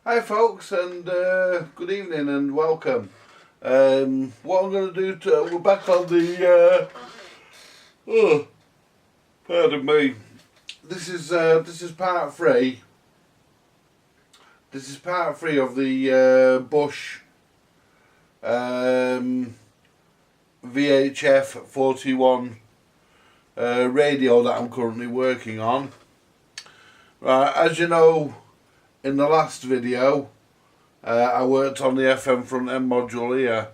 Hi folks, and good evening and welcome. What I'm going to do, we're back on the, pardon me, this is part 3. This is part 3 of the Bush VHF 41 radio that I'm currently working on. Right, as you know, in the last video, I worked on the FM front end module here.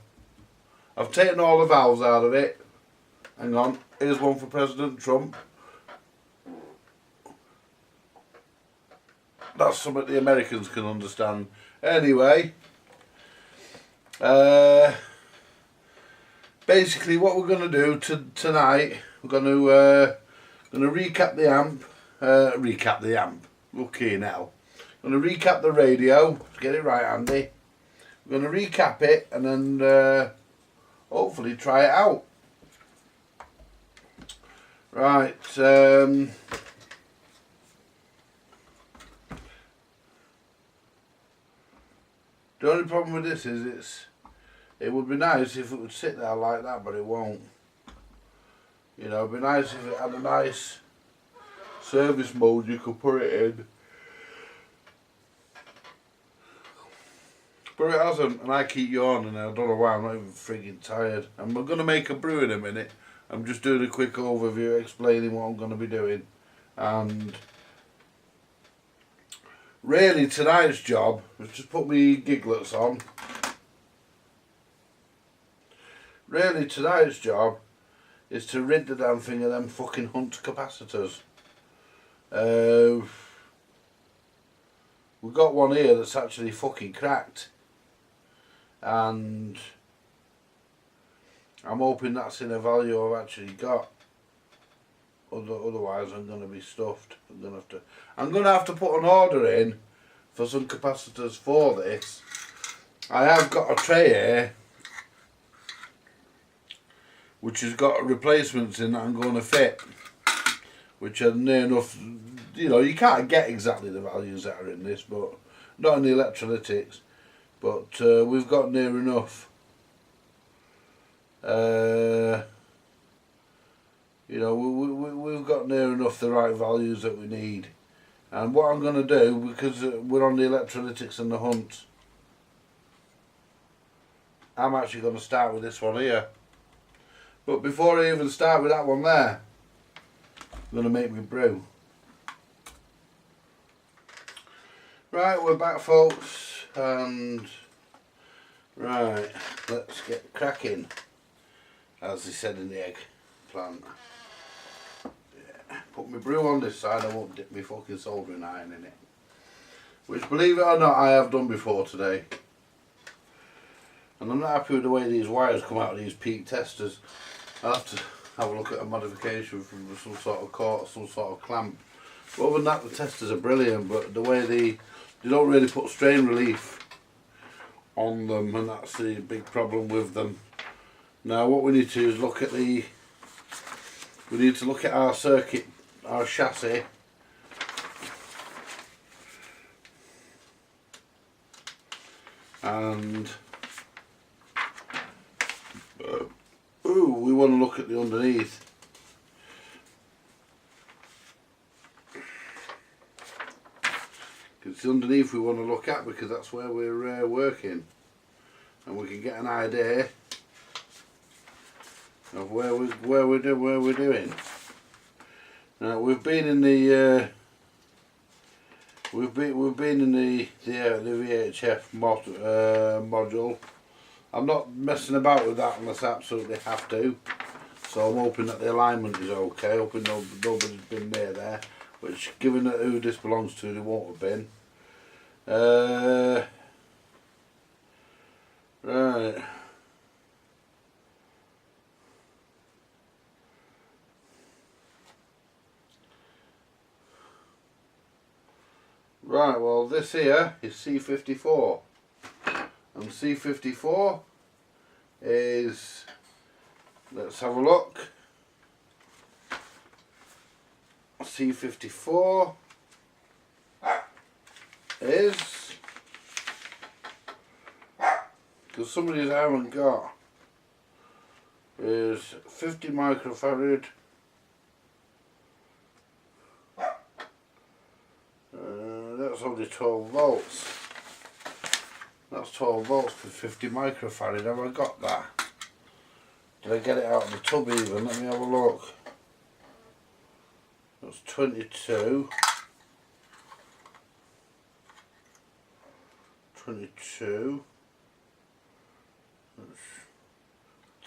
I've taken all the valves out of it. Hang on, here's one for President Trump. That's something the Americans can understand. Anyway, basically what we're going to do tonight, we're going to recap the amp. Okay now. I'm going to recap the radio, get it right Andy. We're going to recap it and then hopefully try it out. Right, the only problem with this is it would be nice if it would sit there like that, but it won't. You know, it'd be nice if it had a nice service mode you could put it in. But it hasn't, and I keep yawning. I don't know why. I'm not even frigging tired. I'm going to make a brew in a minute. I'm just doing a quick overview, explaining what I'm going to be doing. And really, tonight's job was just put me giglets on. Really, tonight's job is to rid the damn thing of them fucking Hunt capacitors. We've got one here that's actually fucking cracked. And I'm hoping that's in a value I've actually got. Otherwise I'm going to be stuffed. I'm going to have to put an order in for some capacitors for this. I have got a tray here which has got replacements in that I'm going to fit, which are near enough. You know, you can't get exactly the values that are in this, but not in the electrolytics. But we've got near enough. You know, we've got near enough the right values that we need. And what I'm going to do, because we're on the electrolytics and the Hunt, I'm actually going to start with this one here. But before I even start with that one there, I'm going to make me brew. Right, we're back folks. And right, let's get cracking, as they said in the egg plant. Yeah. Put my brew on this side, I won't dip my fucking soldering iron in it, which, believe it or not, I have done before today. And I'm not happy with the way these wires come out of these peak testers. I'll have to have a look at a modification from some sort of cord, some sort of clamp. But other than that, the testers are brilliant, but the way they don't really put strain relief on them, and that's the big problem with them. Now what we need to do is look at our circuit, our chassis, and we want to look at the underneath. It's underneath we want to look at, because that's where we're working, and we can get an idea of where we're doing. Now we've been in the VHF module. I'm not messing about with that unless I absolutely have to. So I'm hoping that the alignment is okay. Hoping nobody's been near there. Which, given that who this belongs to, they won't have been. Right. Right, well this here is C54. And C54 is, let's have a look. C54 is because some of these I haven't got, is 50 microfarad. That's only 12 volts. That's 12 volts for 50 microfarad. Have I got that? Did I get it out of the tub even? Let me have a look. That's 22. 22. That's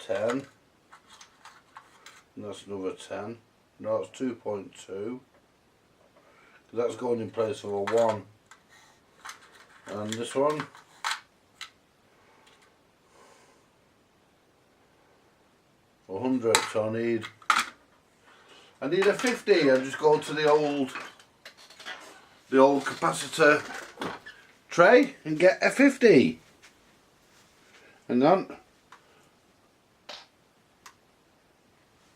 10. And that's another 10. No, it's 2.2. That's going in place of a 1. And this one, a 100. So I need a 50. I just go to the old capacitor tray and get a 50. Hang on.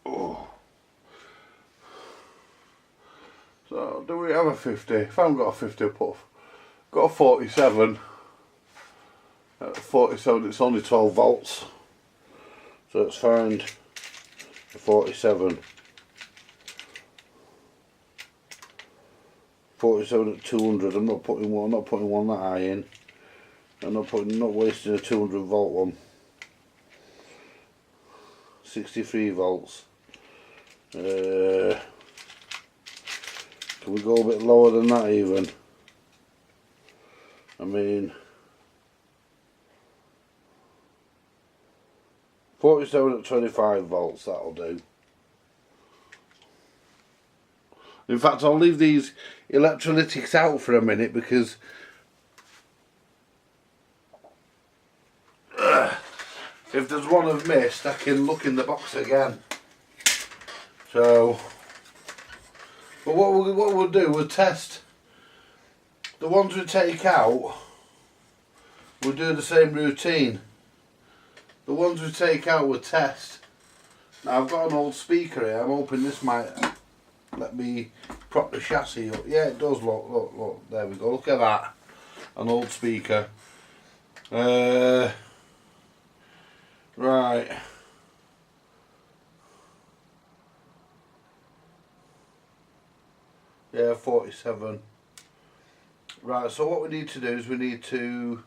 Oh. So do we have a 50? If I haven't got a 50, I've got a 47. At 47 it's only 12 volts. So let's find a 47. 47 at 200. I'm not putting one that high in. I'm not wasting a 200 volt one. 63 volts. Can we go a bit lower than that even? I mean, 47 at 25 volts, that'll do. In fact, I'll leave these electrolytics out for a minute because if there's one I've missed, I can look in the box again. So, but what we'll do, we'll test the ones we take out. We'll do the same routine. The ones we take out, we'll test. Now I've got an old speaker here. I'm hoping this might let me prop the chassis up. Yeah, it does. Look. There we go. Look at that. An old speaker. Right. Yeah, 47. Right, so what we need to do is we need to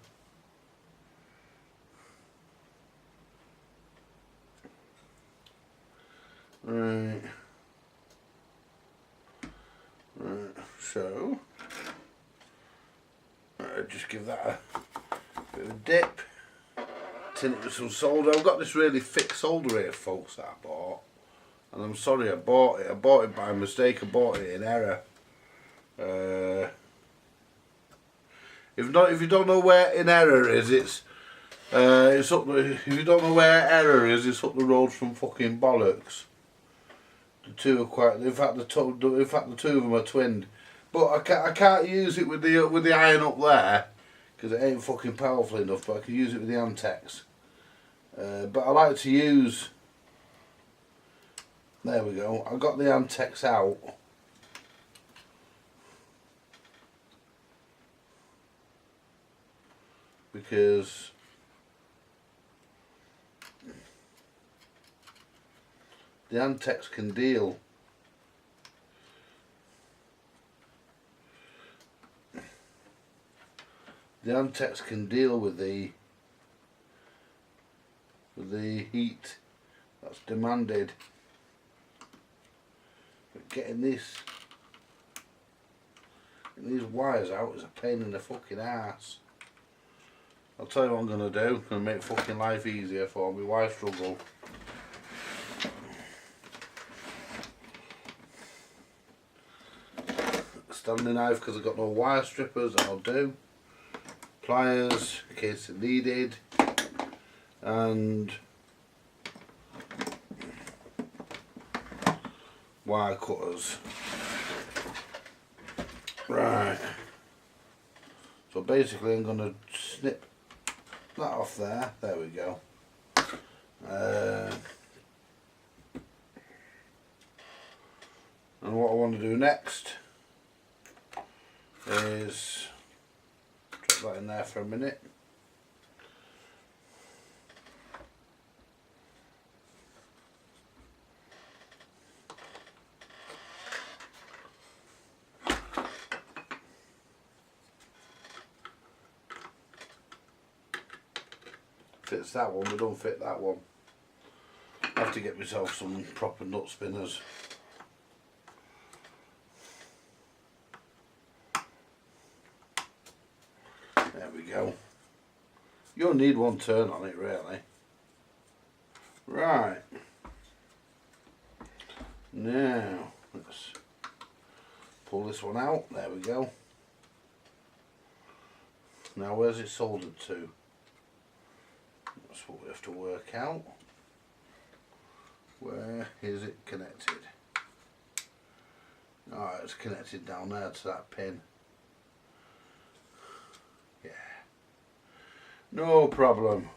so just give that a bit of a dip, tin it with some solder. I've got this really thick solder here, folks, that I bought, and I'm sorry I bought it by mistake. I bought it in error. If you don't know where in error is, it's up the, if you don't know where error is, it's up the road from fucking bollocks. The two are quite. In fact, the two of them are twinned. But I can't use it with the iron up there because it ain't fucking powerful enough. But I can use it with the Antex. But I like to use. There we go. I got the Antex out. Because the Antex can deal. The Antex can deal with the heat that's demanded. But getting these wires out is a pain in the fucking ass. I'll tell you what I'm going to do. I'm going to make fucking life easier for me. Why struggle? Standing knife because I've got no wire strippers, that'll do. Pliers in case they're needed. And wire cutters. Right. So basically I'm going to snip that off there. There we go. And what I want to do next is drop that in there for a minute. fits that one, but don't fit that one. I have to get myself some proper nut spinners. There we go. You only need one turn on it really. Right. Now, let's pull this one out. There we go. Now where's it soldered to? That's what we have to work out. Where is it connected? Alright, it's connected down there to that pin. Yeah. No problem.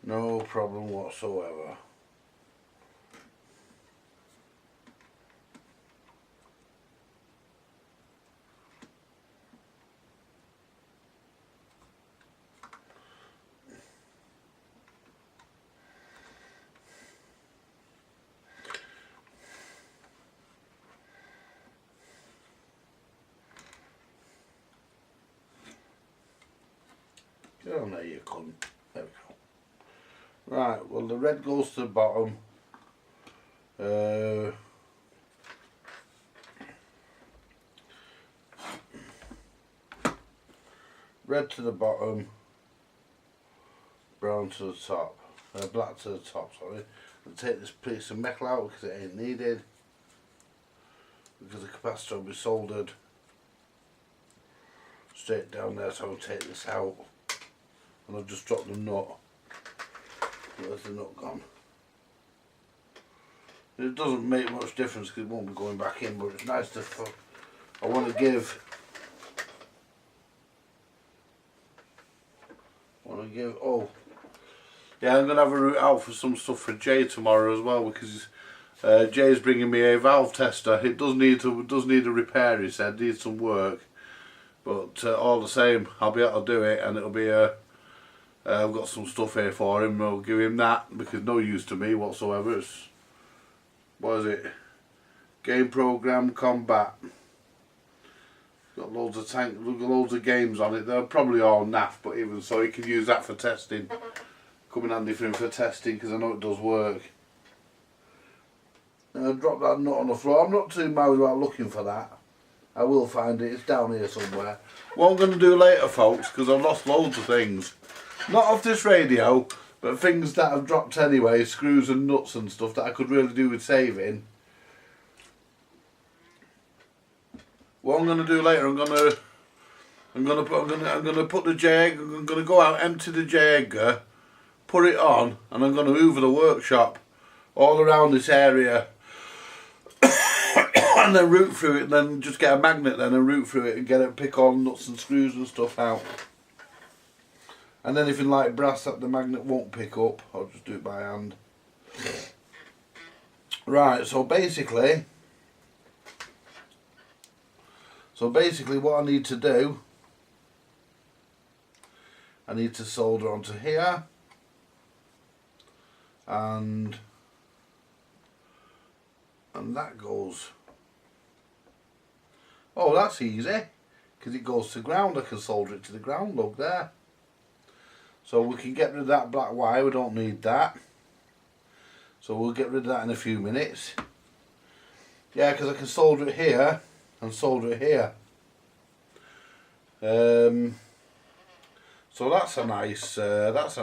No problem whatsoever. Get on there, you cunt. There we go. Right, well the red goes to the bottom. Red to the bottom, brown to the top, black to the top, sorry. I'll take this piece of metal out because it ain't needed, because the capacitor will be soldered straight down there, so I'll take this out. And I've just dropped the nut. Where's the nut gone? It doesn't make much difference because it won't be going back in, but it's nice to. I want to give. Oh, yeah, I'm gonna have a route out for some stuff for Jay tomorrow as well, because Jay's bringing me a valve tester. It does need a repair. He said needs some work, but all the same, I'll be able to do it, and it'll be a. I've got some stuff here for him. I'll give him that because no use to me whatsoever. It's, what is it? Game program combat. Got loads of games on it. They're probably all naff, but even so, you can use that for testing. Come in handy for him for testing because I know it does work. Now drop that nut on the floor. I'm not too mad about looking for that. I will find it. It's down here somewhere. What I'm going to do later, folks, because I've lost loads of things. Not off this radio, but things that I've dropped anyway, screws and nuts and stuff that I could really do with saving. What I'm going to do later, I'm going to put the J-egg. I'm going to go out, empty the J-egger, put it on, and I'm going to hoover the workshop all around this area, and then route through it, and then just get a magnet then and route through it and get it, pick all nuts and screws and stuff out. And anything like brass that the magnet won't pick up, I'll just do it by hand. Right, so basically what I need to do, I need to solder onto here, and that goes, oh that's easy, because it goes to ground. I can solder it to the ground lug there. So we can get rid of that black wire, we don't need that. So we'll get rid of that in a few minutes. Yeah, because I can solder it here and solder it here. So that's a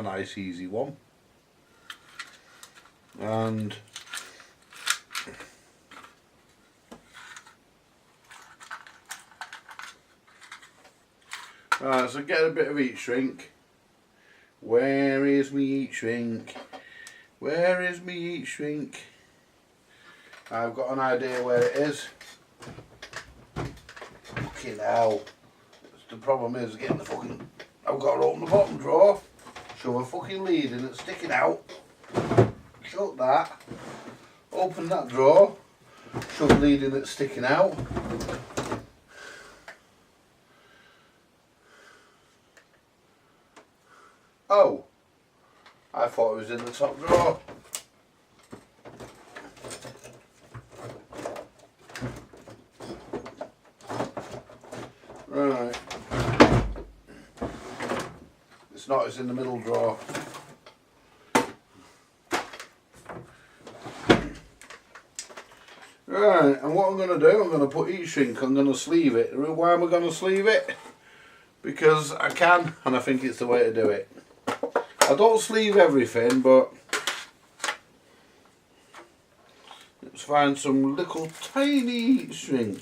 nice easy one. And right, so get a bit of heat shrink. Where is me heat shrink? Where is me heat shrink? I've got an idea where it is. Fucking hell. The problem is getting the fucking... I've got to open the bottom drawer, shove a fucking lead in it's sticking out, shut that, open that drawer, shove a lead in it's sticking out. Oh, I thought it was in the top drawer. Right. This It's not, it's in the middle drawer. Right, and what I'm going to do, I'm going to put heat shrink, I'm going to sleeve it. Why am I going to sleeve it? Because I can, and I think it's the way to do it. I don't sleeve everything, but let's find some little tiny heat shrink.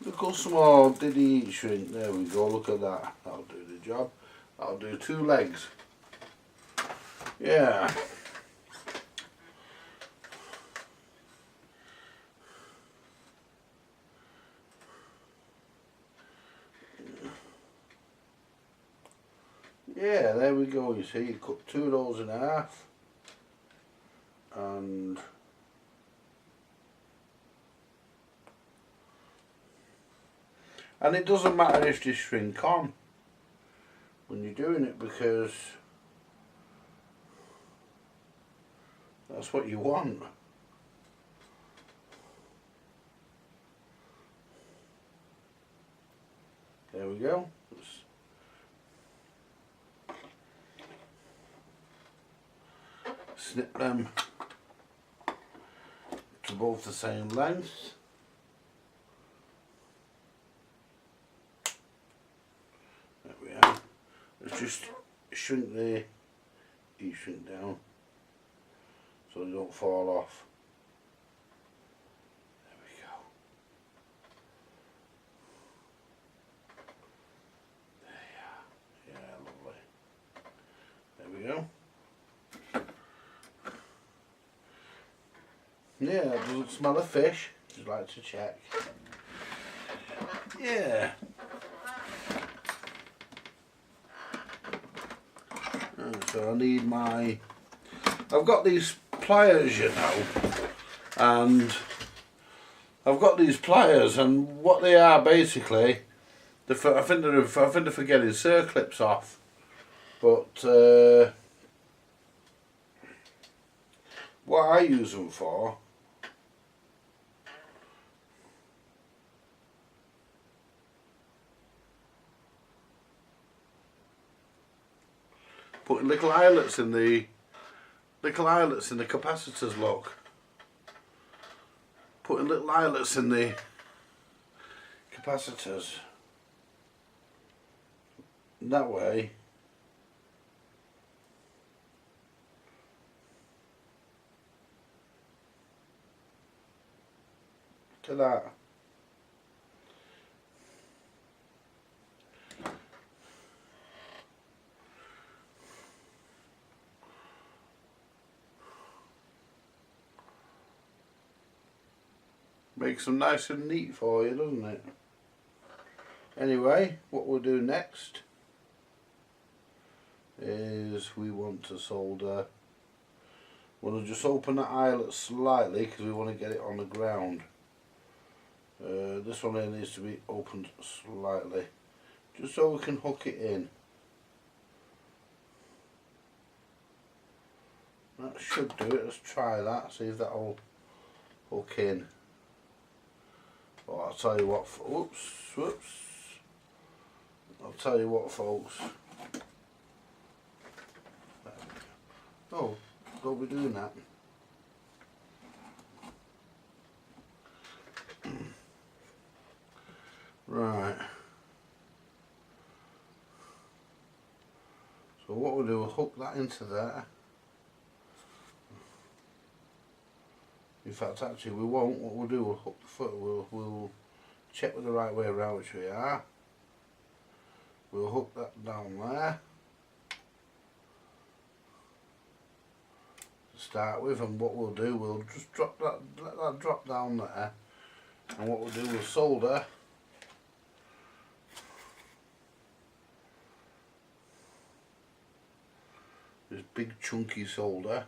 Little small diddy heat shrink. There we go, look at that. That'll do the job. I'll do 2 legs. Yeah. Yeah, there we go, you see, you cut 2 of those in half, and it doesn't matter if they shrink on when you're doing it, because that's what you want. There we go. Snip them to both the same length. There we are. Let's just shrink the heat shrink down so they don't fall off. There we go. There you are. Yeah, lovely. There we go. Yeah, it doesn't smell of fish. Just like to check. Yeah. So I need my... I've got these pliers, you know, and I've got these pliers, and what they are basically, I think they're for getting circlips off, but what I use them for, putting little eyelets in the capacitors, look. Putting little eyelets in the capacitors. That way to that. Makes them nice and neat for you, doesn't it? Anyway, what we'll do next is we want to solder. We'll just open the eyelet slightly because we want to get it on the ground. This one here needs to be opened slightly, just so we can hook it in. That should do it. Let's try that, see if that'll hook in. Oh, I'll tell you what, whoops. I'll tell you what, folks. Oh, don't be doing that. Right. So what we'll do, we'll hook that into there. In fact, actually, we won't. What we'll do, we'll hook the foot. We'll check with the right way around, which we are. We'll hook that down there to start with, and what we'll do, we'll just drop that, let that drop down there, and what we'll do, we'll solder this big chunky solder.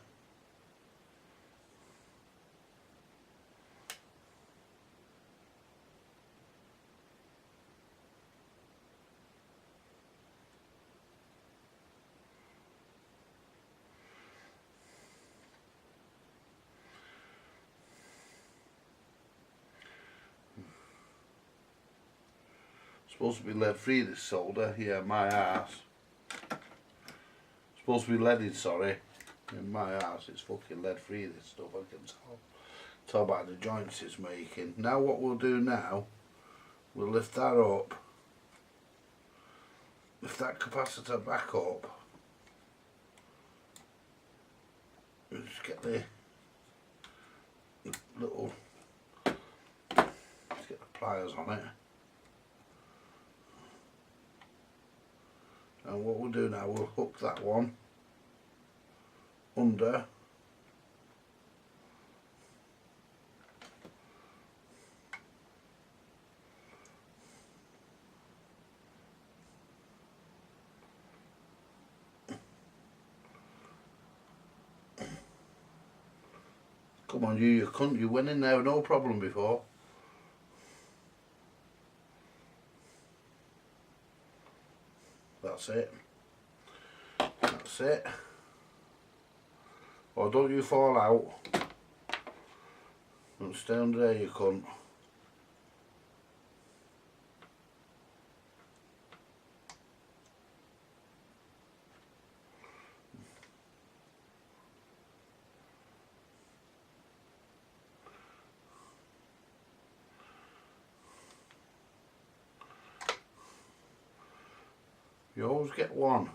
Supposed to be lead free, this solder. Yeah, my arse. Supposed to be leaded, sorry. In my house it's fucking lead free, this stuff, I can tell. Tell by the joints it's making. Now what we'll do now, we'll lift that up. Lift that capacitor back up. Just get the little, let's get the pliers on it. And what we'll do now, we'll hook that one under. Come on, you cunt, you went in there, no problem before. That's it. That's it. Or don't you fall out. Don't stay under there, you cunt. You always get one.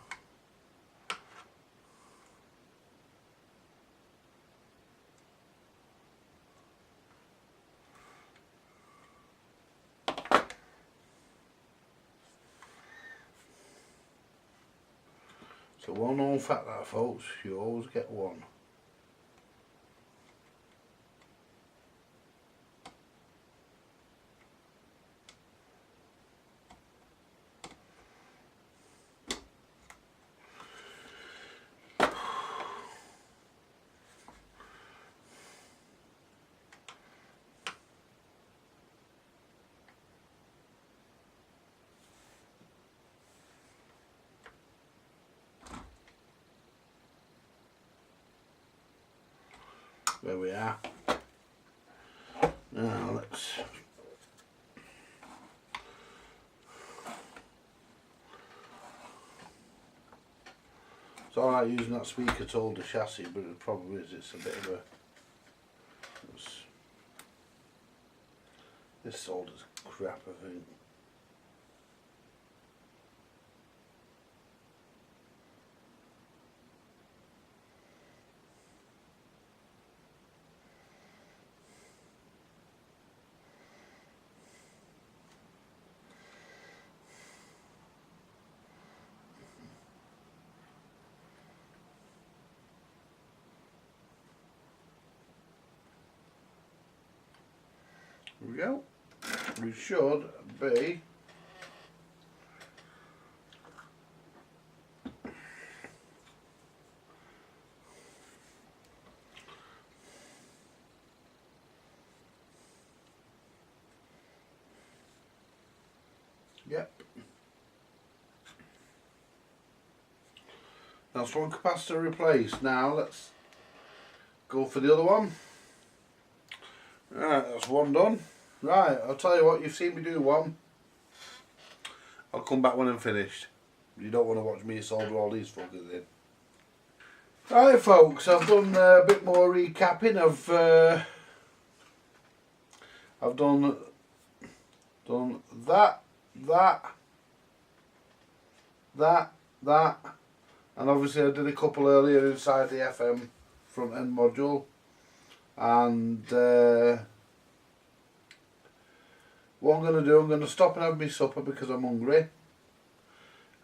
So one old fat that, folks, you always get one. There we are. Now let's it's alright using that speaker to hold the chassis, but the problem is it's a bit of a this solder's crap, I think. There we go. We should be yep. That's one capacitor replaced. Now let's go for the other one. Right, that's one done. Right, I'll tell you what, you've seen me do one. I'll come back when I'm finished. You don't want to watch me solder all these fuckers in. Right folks, I've done a bit more recapping. I've done that, and obviously I did a couple earlier inside the FM front end module. And what I'm going to do, I'm going to stop and have my supper because I'm hungry,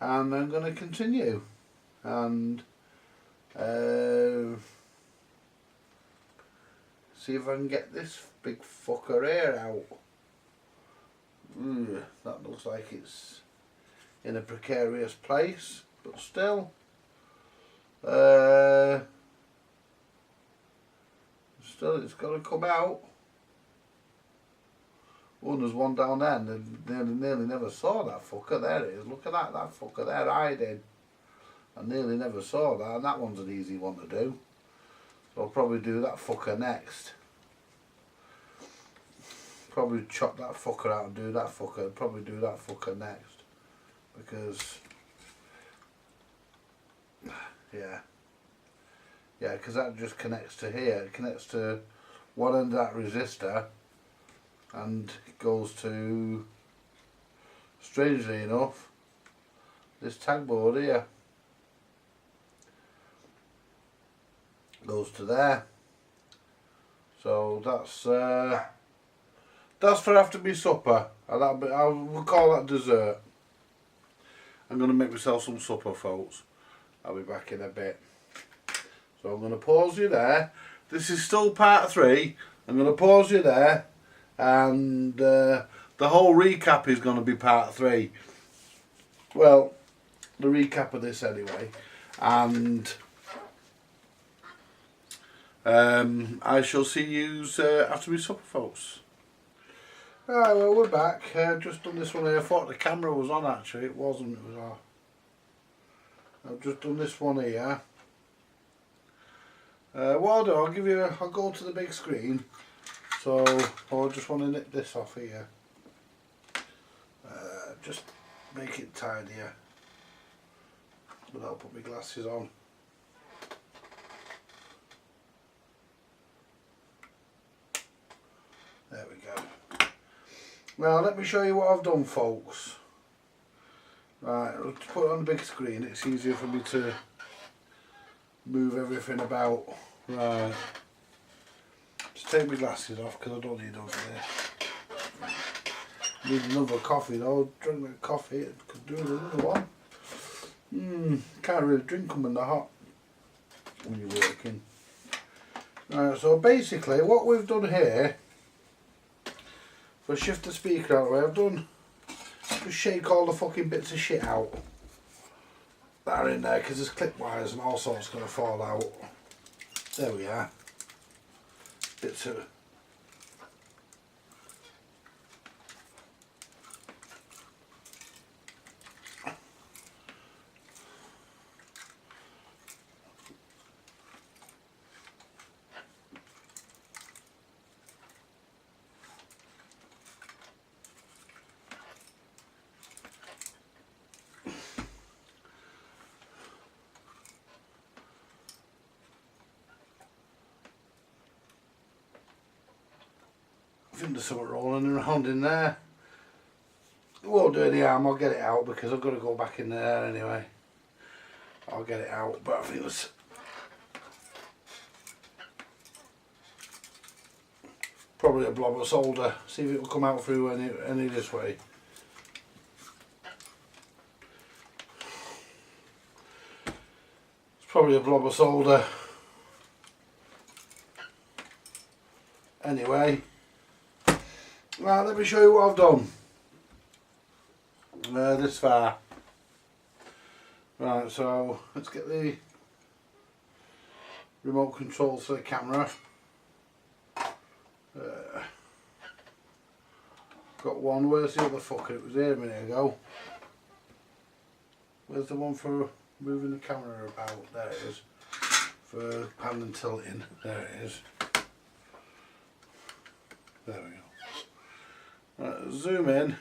and I'm going to continue and see if I can get this big fucker here out. That looks like it's in a precarious place, but still it's got to come out. Oh, there's one down there, and nearly never saw that fucker. There it is. Look at that fucker there hiding. I nearly never saw that, and that one's an easy one to do. So I'll probably do that fucker next. Probably chop that fucker out and do that fucker. Probably do that fucker next, because Yeah. Yeah, because that just connects to here. It connects to one end of that resistor and it goes to, strangely enough, this tag board here. Goes to there. So that's for after my supper. I'll call that dessert. I'm going to make myself some supper, folks. I'll be back in a bit. So I'm going to pause you there. This is still part 3. I'm going to pause you there. And the whole recap is going to be part 3. Well, the recap of this anyway. And I shall see you after my supper, folks. Right, well, we're back. Just done this one here. I thought the camera was on, actually. It wasn't. It was off. I've just done this one here. What I'll do, I'll go to the big screen. So I just want to nip this off here. Just make it tidier. But I'll put my glasses on. There we go. Now let me show you what I've done, folks. Right, I'll just put it on the big screen. It's easier for me to move everything about. Right. Just take my glasses off because I don't need them for this. Need another coffee though. Drink that coffee. It could do with another one. Can't really drink them when they're hot when you're working. Right, so basically what we've done here, if I shift the speaker out of the way, I've done, just shake all the fucking bits of shit out that are in there because there's clip wires and all sorts going to fall out. There we are. Bits of I think there's something rolling around in there. It won't do any harm, I'll get it out because I've got to go back in there anyway. I'll get it out, but I think there's probably a blob of solder. See if it will come out through any this way. It's probably a blob of solder. Anyway. Right, let me show you what I've done. This far. Right, so let's get the remote control for the camera. Got one. Where's the other fucker? It was here a minute ago. Where's the one for moving the camera about? There it is. For pan and tilting. There it is. There we go. Right, zoom in.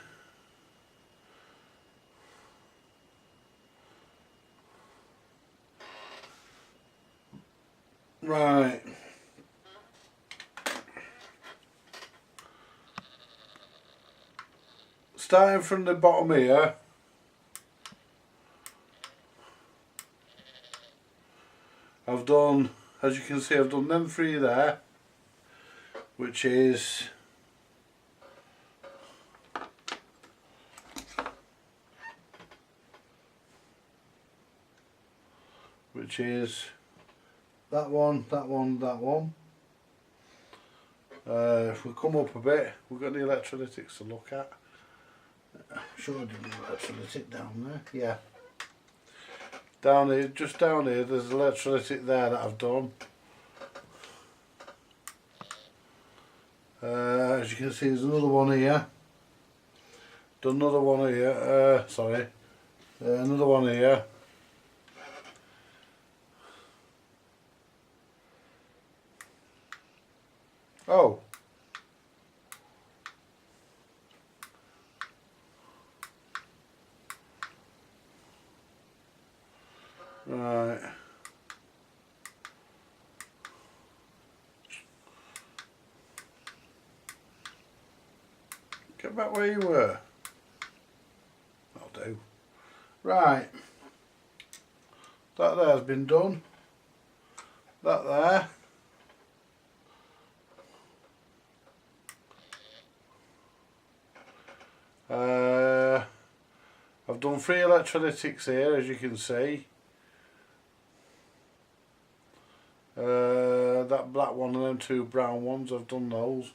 Right. Starting from the bottom here. I've done, as you can see, I've done them 3 there, which is that one, that one, that one. If we come up a bit, we've got the electrolytics to look at. I'm sure I did the electrolytic down there. Yeah. Down here, just down here, there's electrolytic there that I've done. As you can see, there's another one here. Done another one here. Sorry. Another one here. Oh. Right. Get back where you were. That'll do. Right. That there's been done. That there. I've done 3 electrolytics here, as you can see. That black one and them 2 brown ones, I've done those,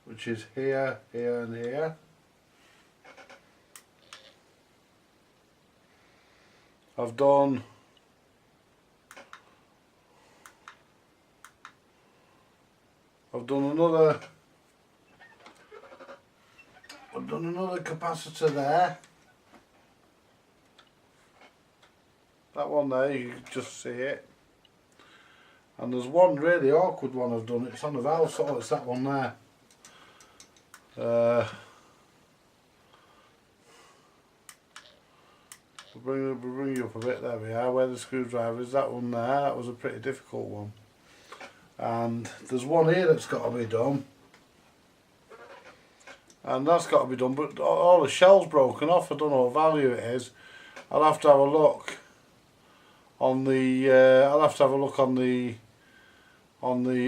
which is here, here and here. I've done another capacitor there. That one there, you can just see it. And there's one really awkward one I've done. It's on the valve, so it's that one there. We'll bring you up a bit. There we are, where the screwdriver is. That one there, that was a pretty difficult one. And there's one here that's got to be done. And that's got to be done, but all the shell's broken off. I don't know what value it is. I'll have to have a look on the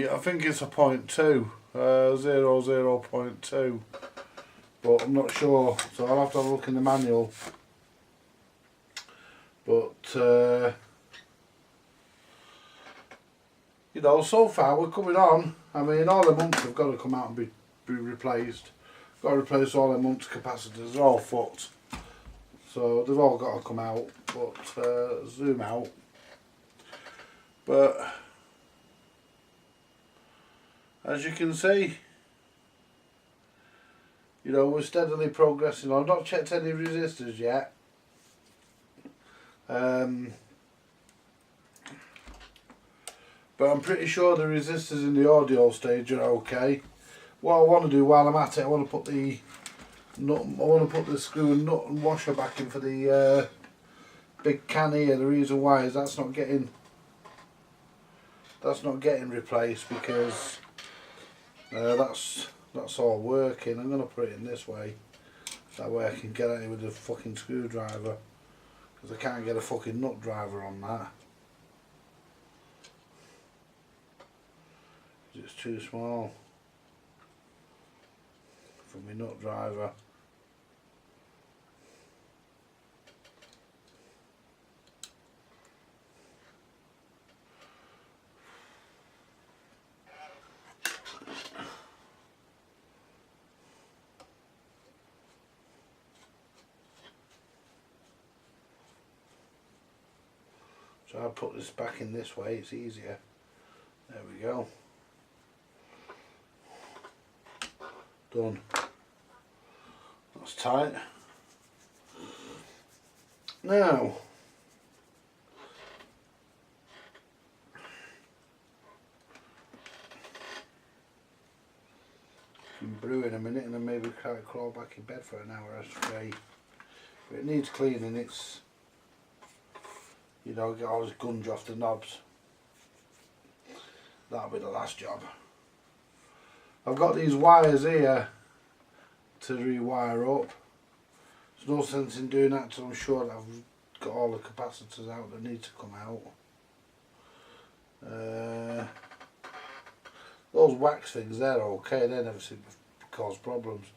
I think it's a 0.2, 0.2, but I'm not sure, so I'll have to have a look in the manual. But you know, so far we're coming on. I mean, all the months have got to come out and be replaced. Got to replace all the months capacitors. They're all fucked, so they've all got to come out. But zoom out. But as you can see, you know, we're steadily progressing on. I've not checked any resistors yet. But I'm pretty sure the resistors in the audio stage are okay. What I want to do while I'm at it, I want to put the screw and nut and washer back in for the big can here. The reason why is that's not getting replaced because that's all working. I'm going to put it in this way, so that way I can get at it with a fucking screwdriver, because I can't get a fucking nut driver on that. It's too small for my nut driver. So I'll put this back in this way, it's easier. There we go. Done. That's tight. Now, can brew in a minute and then maybe crawl back in bed for an hour or 3. But it needs cleaning. It's, you know, get all this gunge off the knobs. That'll be the last job. I've got these wires here to rewire up. There's no sense in doing that until I'm sure that I've got all the capacitors out that need to come out. Those wax things, they're okay. They never seem to cause problems.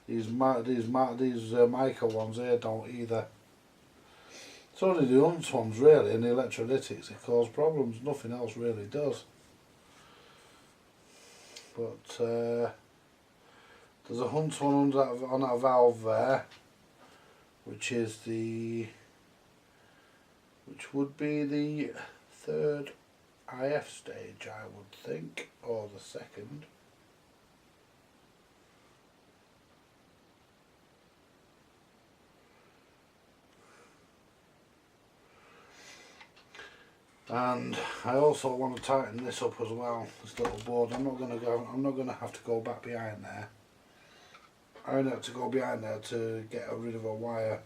These mica ones here don't either. It's only the Hunts ones really and the electrolytics that cause problems. Nothing else really does. But there's a Hunts one on that valve there, which would be the 3rd IF stage, I would think, or the 2nd. And I also want to tighten this up as well, this little board. I'm not going to have to go back behind there. I only have to go behind there to get rid of a wire.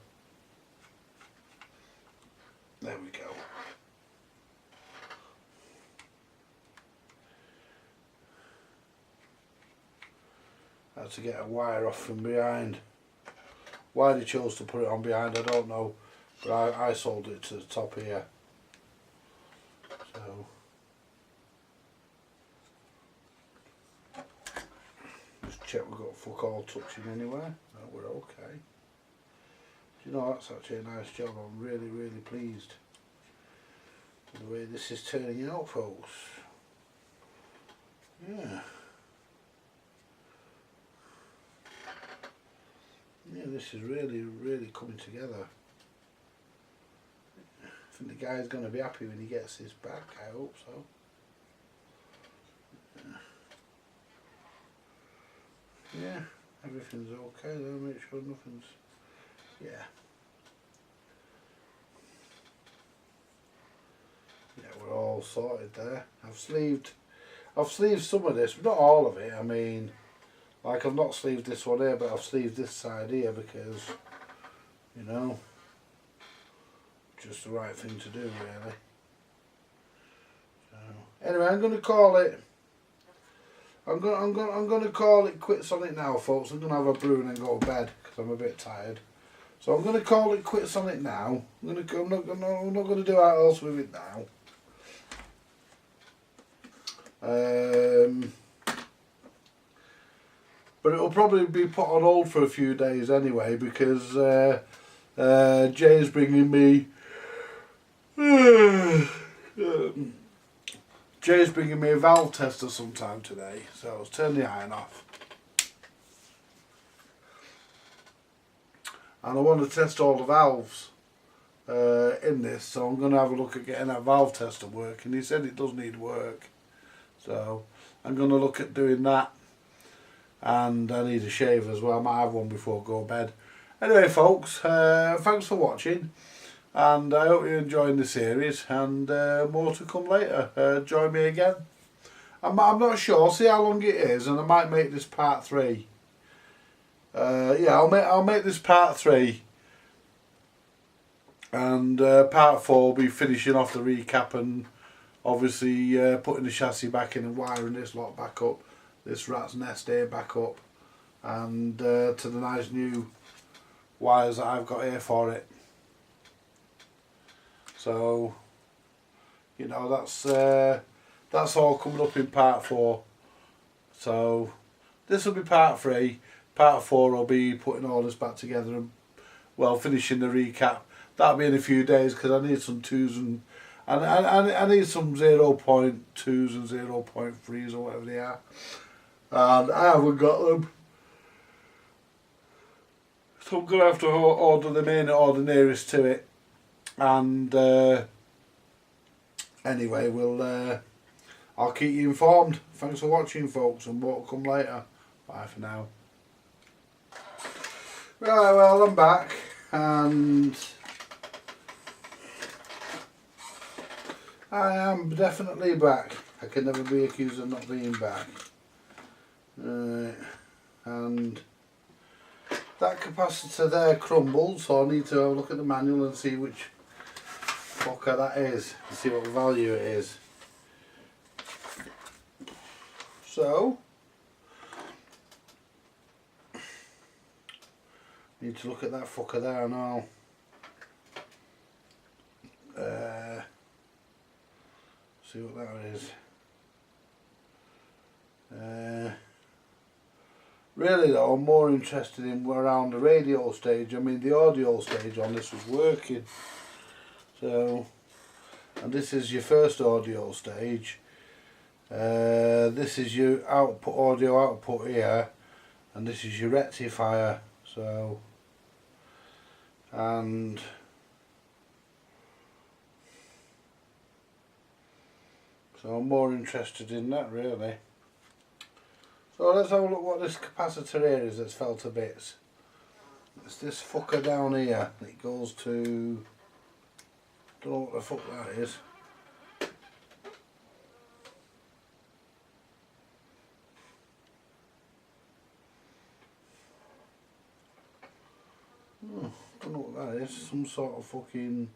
There we go. I had to get a wire off from behind. Why they chose to put it on behind, I don't know. But I sold it to the top here. So just check we've got fuck all touching anywhere. No, we're okay. Do you know, that's actually a nice job. I'm really, really pleased with the way this is turning out, folks. Yeah. Yeah, this is really, really coming together. I think the guy's going to be happy when he gets this back. I hope so. Yeah, everything's okay though. Make sure nothing's. Yeah. Yeah, we're all sorted there. I've sleeved some of this, but not all of it. I mean, like I've not sleeved this one here, but I've sleeved this side here because, you know, just the right thing to do really. So anyway, I'm going to call it. I'm going to call it quits on it now, folks. I'm going to have a brew and then go to bed because I'm a bit tired. So I'm going to call it quits on it now. I'm not going to do anything else with it now. But it'll probably be put on hold for a few days anyway because Jay's bringing me a valve tester sometime today, so I'll turn the iron off. And I want to test all the valves in this, so I'm going to have a look at getting that valve tester working. He said it does need work, so I'm going to look at doing that. And I need a shave as well. I might have one before I go to bed. Anyway, folks, thanks for watching, and I hope you're enjoying the series, and more to come later. Join me again. I'm not sure. See how long it is, and I might make this part 3. Yeah, I'll make this part 3, and part 4 will be finishing off the recap and obviously putting the chassis back in and wiring this lot back up, this rat's nest here back up, and to the nice new wires that I've got here for it. So, you know, that's all coming up in part 4. So this will be part 3. Part 4 will be putting all this back together and, well, finishing the recap. That'll be in a few days because I need some 2s and I need some 0.2s and 0.3s or whatever they are. And I haven't got them. So I'm going to have to order them in or the nearest to it. And anyway, I'll keep you informed. Thanks for watching, folks, and more will come later. Bye for now. Right, well, I'm back, and I am definitely back. I can never be accused of not being back. And that capacitor there crumbled, so I need to have a look at the manual and see which fucker that is, and see what value it is. So need to look at that fucker there now. See what that is. Really though, I'm more interested in around the radio stage. I mean, the audio stage on this was working. So, and this is your first audio stage. This is your output, audio output here, and this is your rectifier. So, and so I'm more interested in that really. So let's have a look what this capacitor here is that's fell to bits. It's this fucker down here. It goes to, don't know what the fuck that is. Don't know what that is. Some sort of fucking,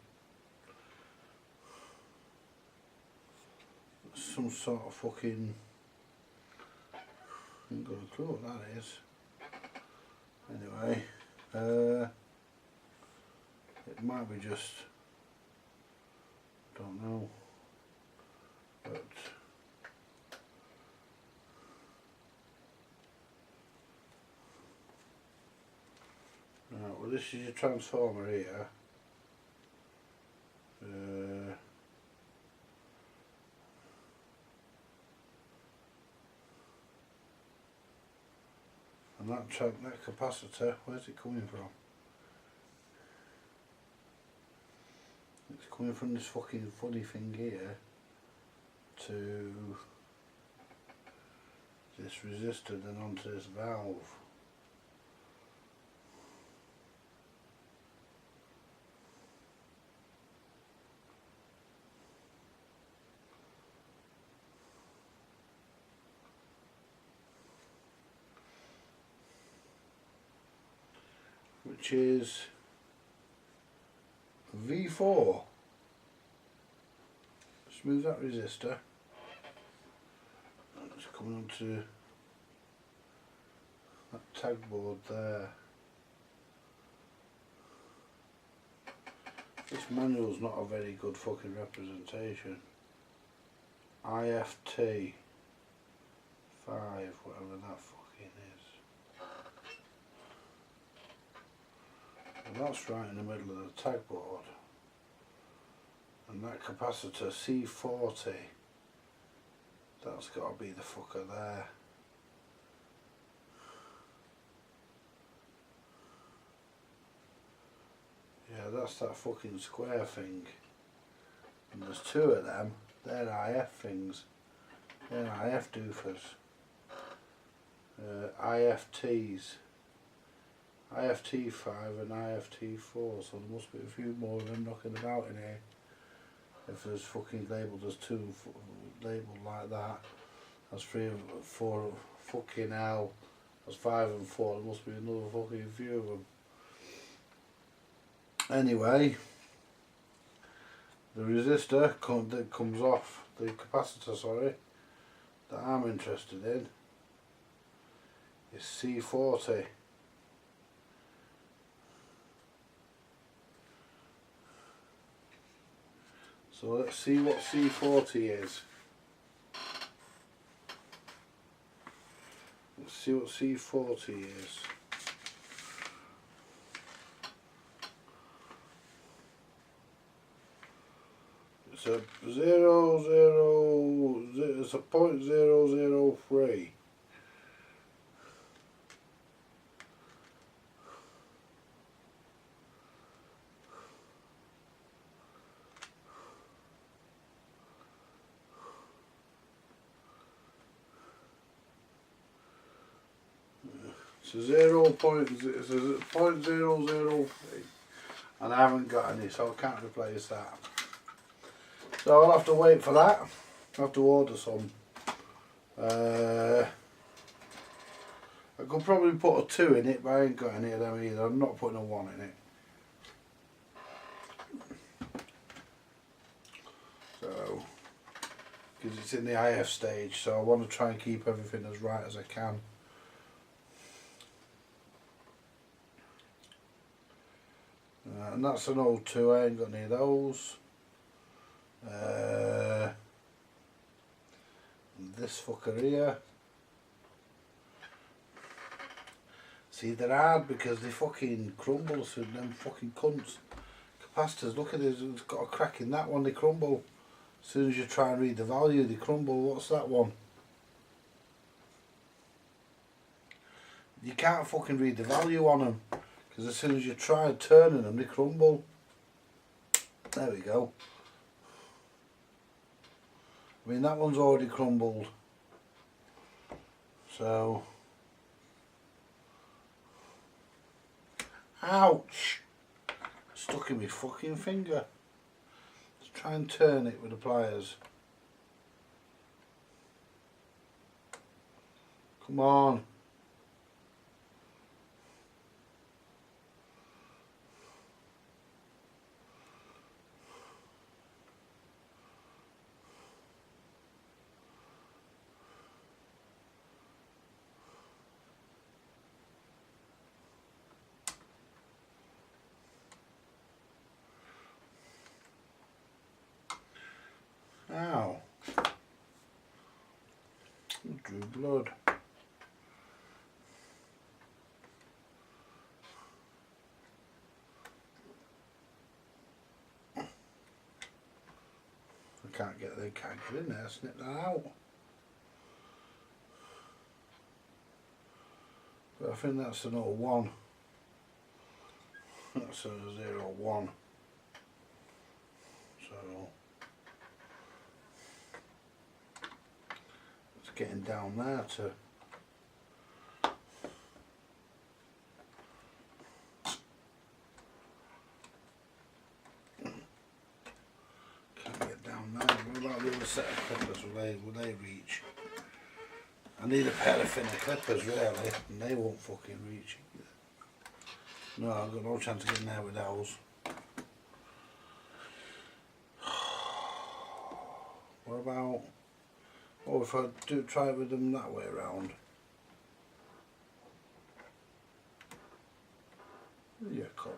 I ain't got a clue what that is. Anyway, It might be just, don't know, but right, well, this is your transformer here. And that capacitor, where's it coming from? It's coming from this fucking funny thing here to this resistor, then onto this valve. Which is V4. Just move that resistor. And it's coming onto that tag board there. This manual's not a very good fucking representation. IFT 5, whatever that fucking is. And that's right in the middle of the tag board. And that capacitor C40, that's got to be the fucker there. Yeah, that's that fucking square thing. And there's two of them. They're IF things. They're IF doofers. IFTs. IFT5 and IFT4, so there must be a few more of them knocking about in here. If there's fucking labelled as two, labelled like that, that's 3 and 4, fucking hell, that's 5 and 4, there must be another fucking few of them. Anyway, the resistor that comes off, the capacitor, sorry, that I'm interested in is C40. So let's see what C40 is. Let's see what C40 is. It's a it's a 0.003. It's a 0.003, and I haven't got any, so I can't replace that. So I'll have to wait for that. I'll have to order some. I could probably put a 2 in it, but I ain't got any of them either. I'm not putting a 1 in it. So, because it's in the IF stage, so I want to try and keep everything as right as I can. And that's an old 2, I ain't got any of those. This fucker here. See, they're hard because they fucking crumble, so them fucking cunts. Capacitors, look at this, it's got a crack in that one, they crumble. As soon as you try and read the value, they crumble. What's that one? You can't fucking read the value on them, because as soon as you try turning them, they crumble. There we go. I mean, that one's already crumbled. So, ouch! Stuck in my fucking finger. Let's try and turn it with the pliers. Come on. blood. Can't get in there, snip that out. But I think that's an 01. That's a 01. So it's getting down there to what about the other set of clippers? Will they reach? I need a pair of thinner clippers really, and they won't fucking reach either. No, I've got no chance of getting there with those. What about, oh, if I do try it with them that way around? Yeah, come.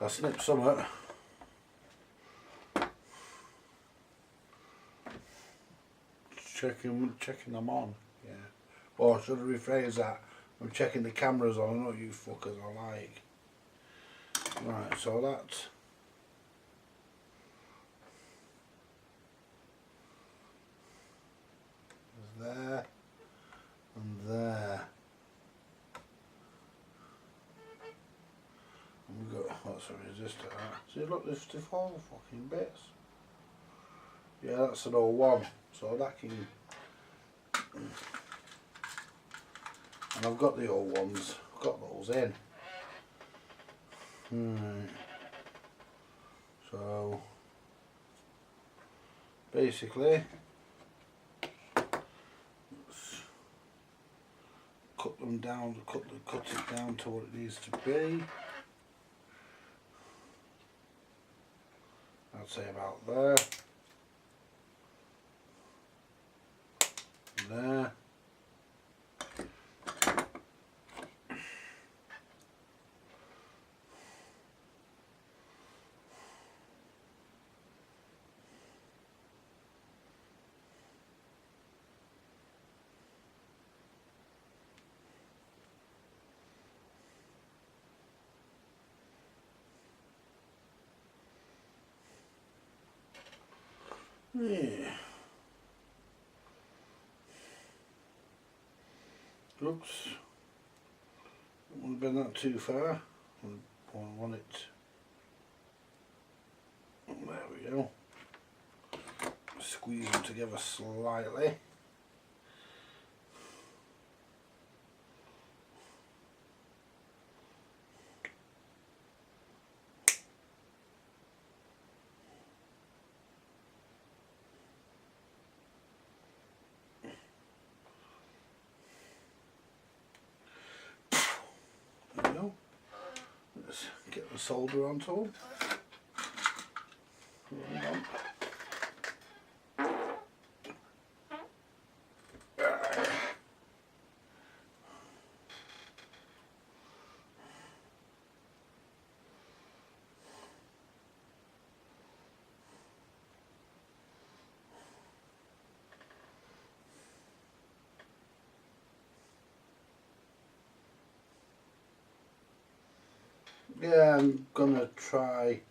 I snipped some out. Checking them on. Yeah. Or should I rephrase that? I'm checking the cameras on. I know you fuckers are like. Right. So that's there and there. We've got, what's a resistor? See, look, they've all fucking bits. Yeah, that's an 01, so that can. And I've got the 01s, I've got those in. So basically, cut them down, cut it down to what it needs to be. I'd say about there, there. Yeah. Oops. Don't want to bend that too far. I want it. There we go. Squeeze them together slightly. There we go. Let's get the solder onto them. Hold on. Yeah, I'm gonna try.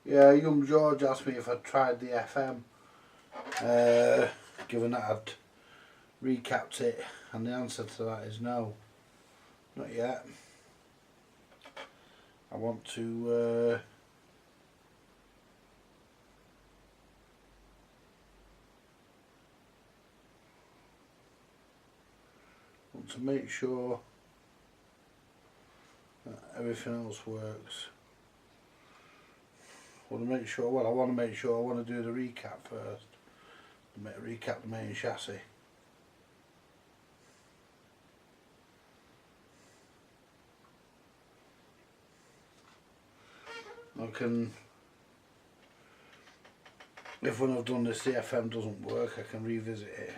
Yeah, young George asked me if I'd tried the FM, given that I'd recapped it, and the answer to that is no, not yet. I want to make sure that everything else works. I want to make sure, well, I want to do the recap first. Recap the main chassis. I can, if when I've done this the FM doesn't work, I can revisit it.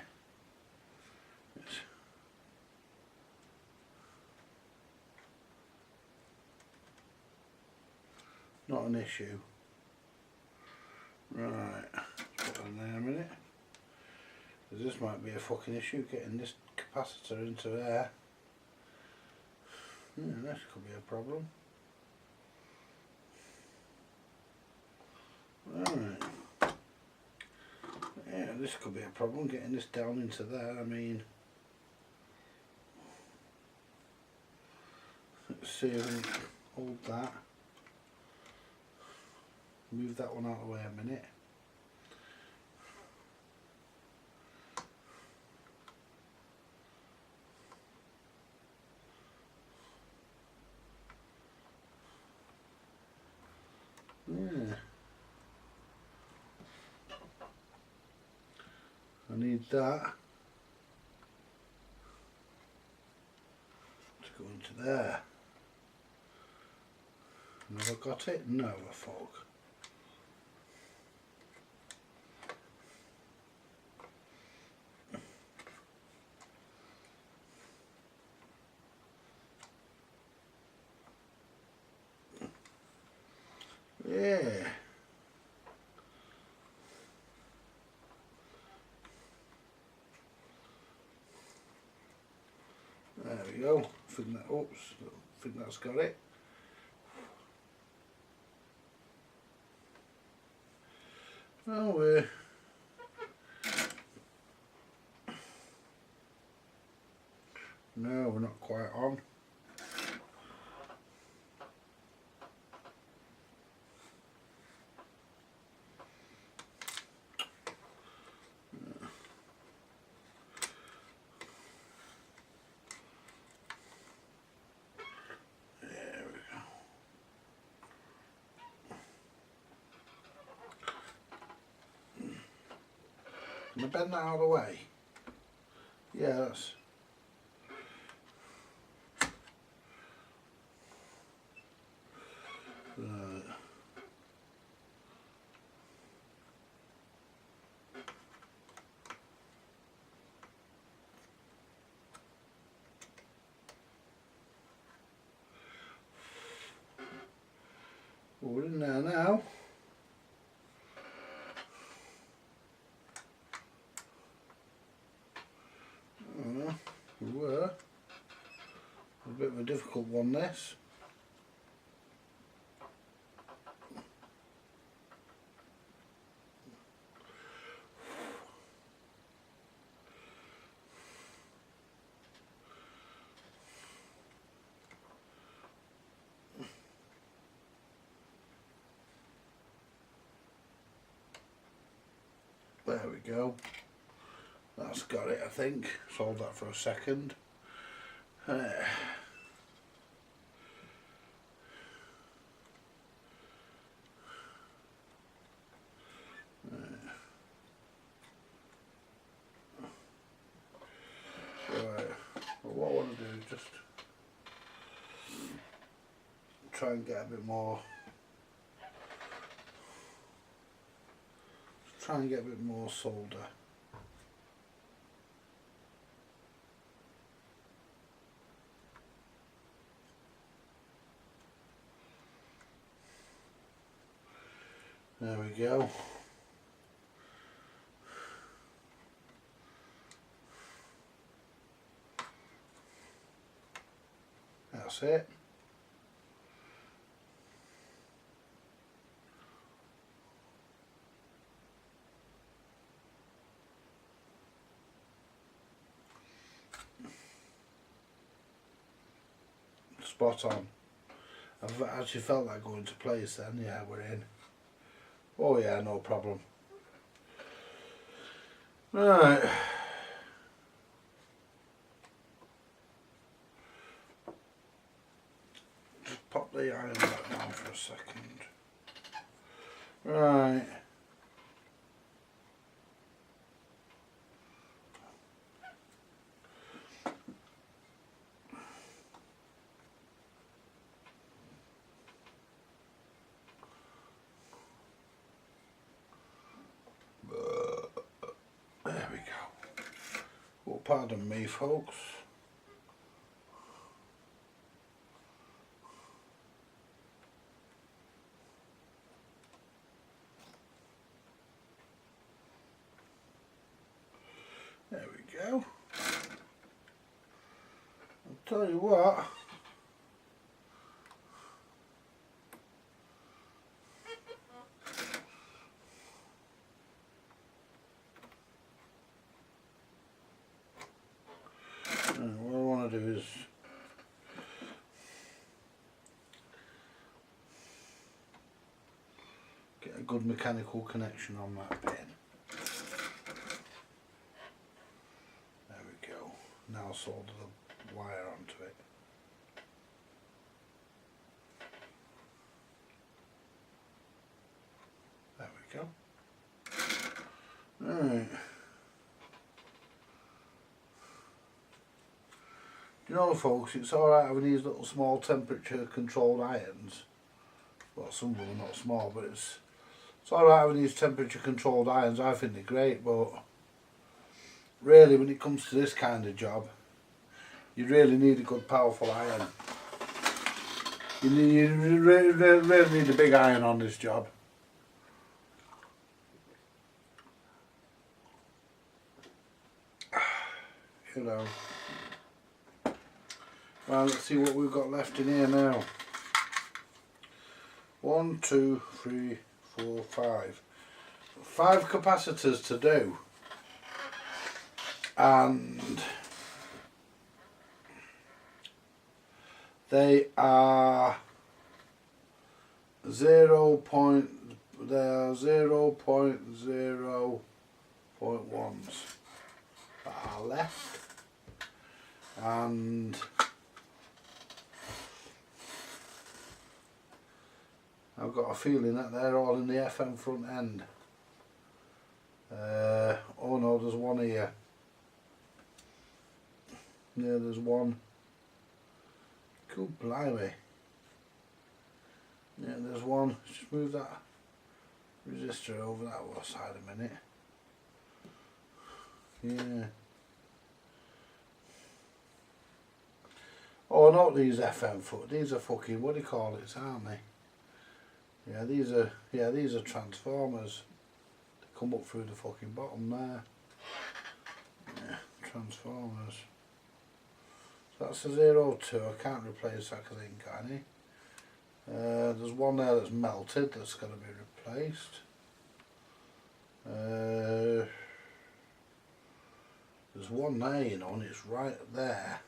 not an issue. Right, put that in there a minute. This might be a fucking issue, getting this capacitor into there. Yeah, this could be a problem. Right. Yeah, this could be a problem, getting this down into there. I mean, let's see if we can hold that. Move that one out of the way a minute. Yeah. I need that to go into there. Have I got it? No, I fuck. Yeah. There we go. I think that, oops, I think that's got it. Oh, no, we're not quite on. Can I bend that out of the way? Yeah, that's... Right. Well, we're in there now. We were. A bit of a difficult one, this. There we go. That's got it, I think. Hold that for a second. Right. Well, what I want to do is just try and get a bit more. Try and get a bit more solder. There we go. That's it. Spot on. I've actually felt that going to place then. Yeah, we're in. Oh yeah, no problem. Right. Just pop the iron back down for a second. Right. There we go. Well, pardon me, folks. go. I'll tell you what. What I want to do is get a good mechanical connection on that pin. There we go. Now solder the wire onto it. There we go. Right. You know, folks, it's alright having these little small temperature controlled irons. Well, some of them are not small, but it's alright having these temperature controlled irons. I think they're great, but really when it comes to this kind of job, you really need a good powerful iron. You really need a big iron on this job. You know. Well, let's see what we've got left in here now. 1, 2, 3, 4, 5. 5 capacitors to do. And they are 0.0.1s that are left. And I've got a feeling that they're all in the FM front end. Oh no, there's one here. Yeah, there's one. Cool, blimey. Yeah, there's one. Just move that resistor over that other side a minute. Yeah. Oh, not these FM foot. These are fucking, what do you call it, aren't they? Yeah, these are transformers. They come up through the fucking bottom there. Yeah, transformers. So that's a 02. I can't replace that because I ain't got any. There's one there that's melted that's got to be replaced. There's one there, you know, and it's right there.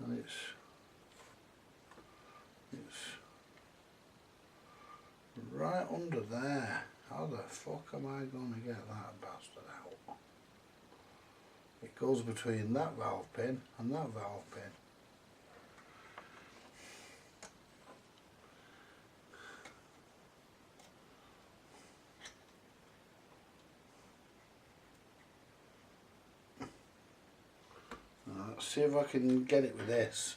And it's right under there. How the fuck am I going to get that bastard out? It goes between that valve pin and that valve pin. Let's see if I can get it with this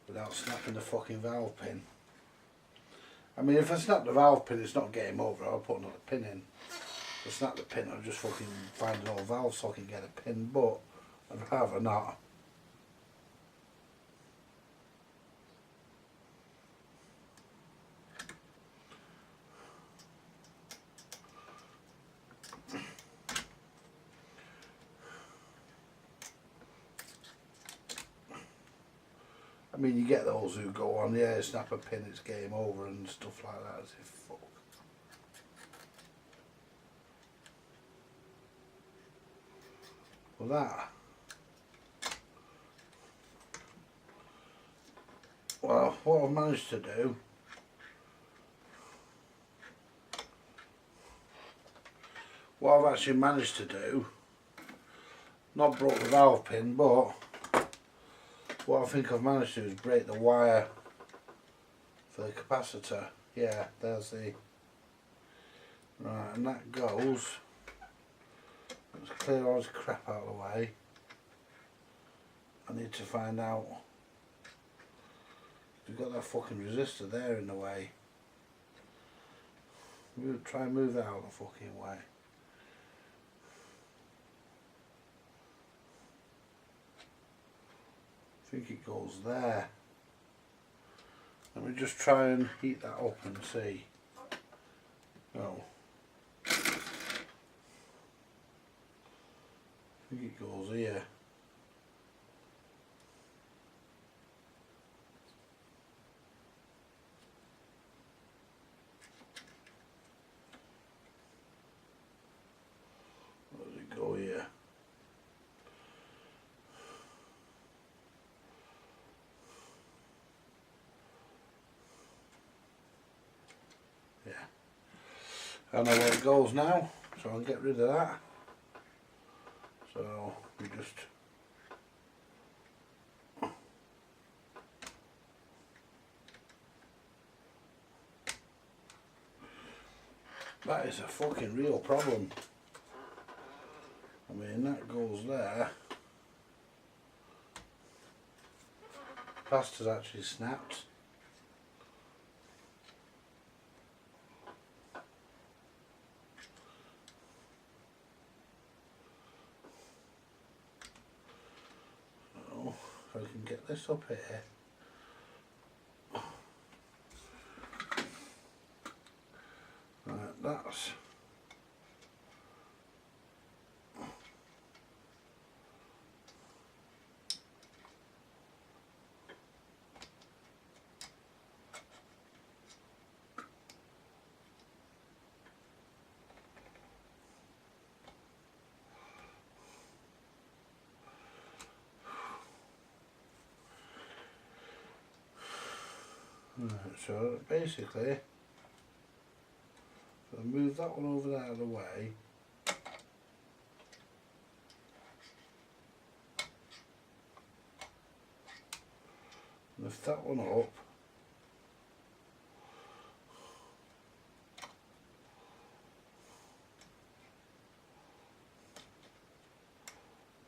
without snapping the fucking valve pin. I mean, if I snap the valve pin, it's not game over. I'll put another pin in. If I snap the pin, I'll just fucking find an old valve so I can get a pin, but I'd rather not. I mean, you get those who go on, yeah, snap a pin, it's game over and stuff like that, as if fuck. Well, well, what I've managed to do, not broke the valve pin, but what I think I've managed to do is break the wire for the capacitor. Yeah, there's the... Right, and that goes... Let's clear all this crap out of the way. I need to find out... We've got that fucking resistor there in the way. We'll try and move that out of the fucking way. I think it goes there. Let me just try and heat that up and see. Oh. I think it goes here. Where does it go here? Yeah. I know where it goes now, so I can get rid of that. So we just that is a fucking real problem. I mean, that goes there. Plaster's actually snapped. So if I can get this up here. Right, that's right, so basically I'll move that one over there out of the way. Lift that one up.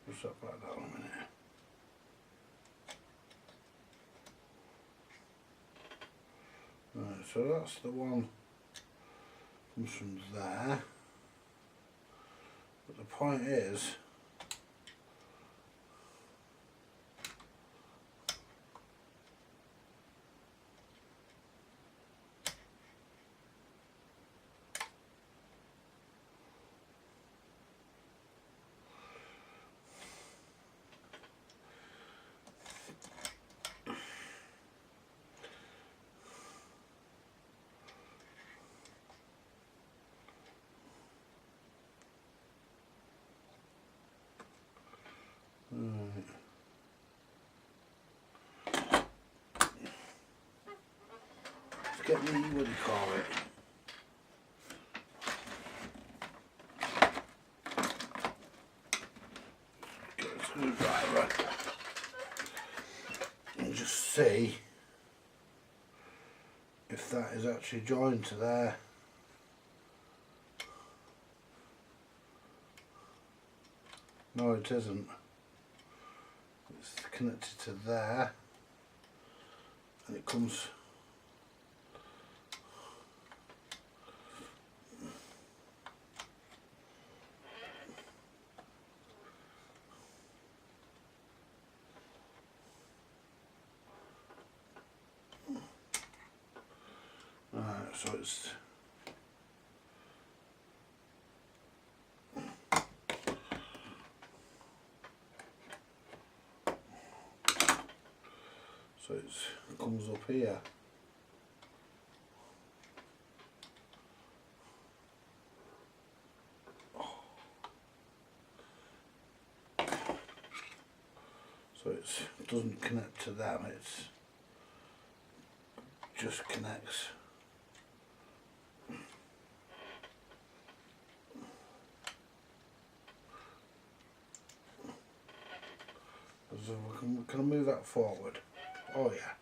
Just set that down a minute. Right, so that's the one comes from there. But the point is, get me, what do you call it? Get a screwdriver and just see if that is actually joined to there. No, it isn't. It's connected to there, and it comes. Right, so it's. So it comes up here. So it doesn't connect to them, it's just connects. So can I move that forward? Oh yeah.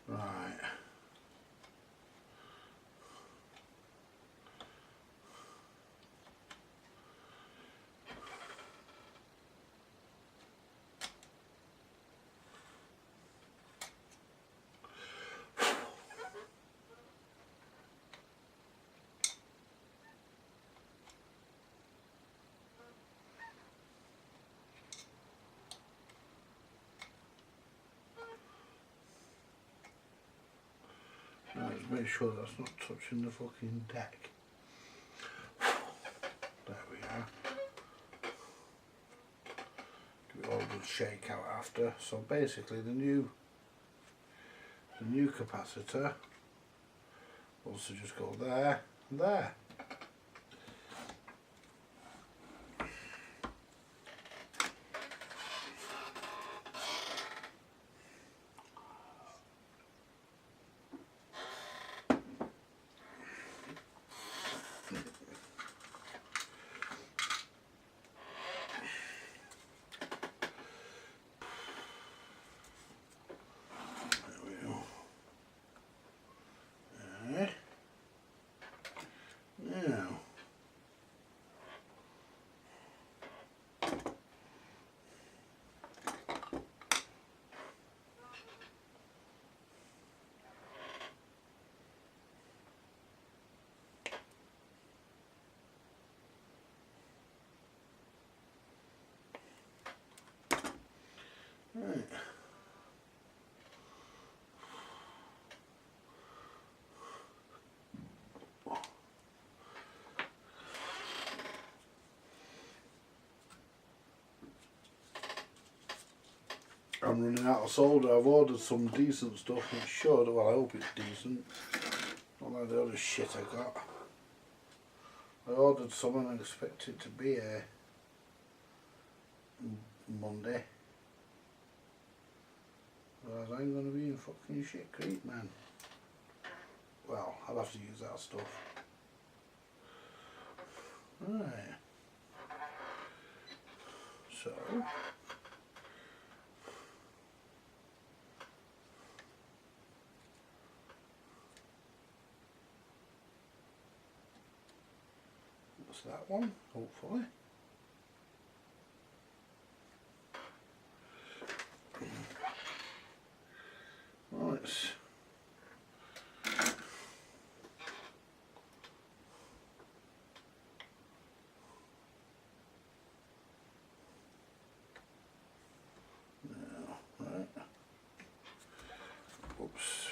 Right. to make sure that's not touching the fucking deck. There we are. Give it all a good shake out after. So basically the new capacitor wants to just go there and there. Now, right. I'm running out of solder. I've ordered some decent stuff. It should. Well, I hope it's decent. Not like the other shit I got. I ordered some and I expect it to be here Monday. Otherwise I'm going to be in fucking shit creek, man. Well, I'll have to use that stuff. Right. So... that's that one, hopefully. Right. Now, right. Oops.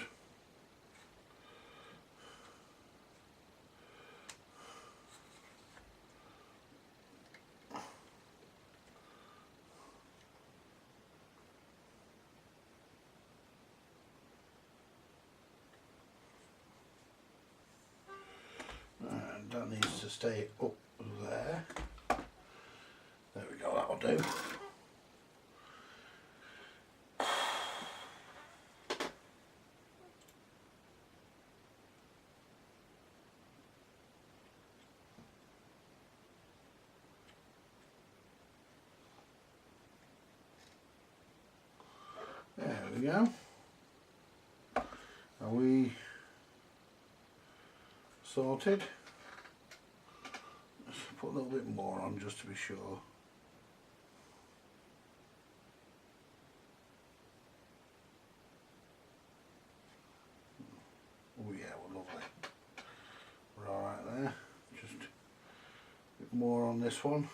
And that needs to stay up there. There we go, that'll do. There we go. Are we sorted? Let's put a little bit more on just to be sure. Oh yeah, we're lovely. We're alright there. Just a bit more on this one.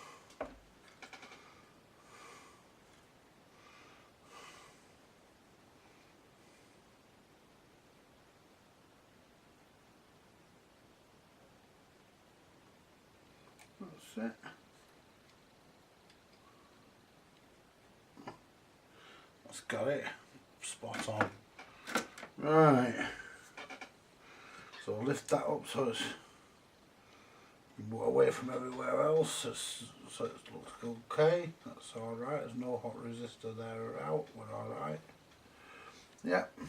That's it. That's got it. Spot on. Right. So I'll lift that up so it's away from everywhere else. So it looks okay. That's alright. There's no hot resistor there or out. We're alright. Yep.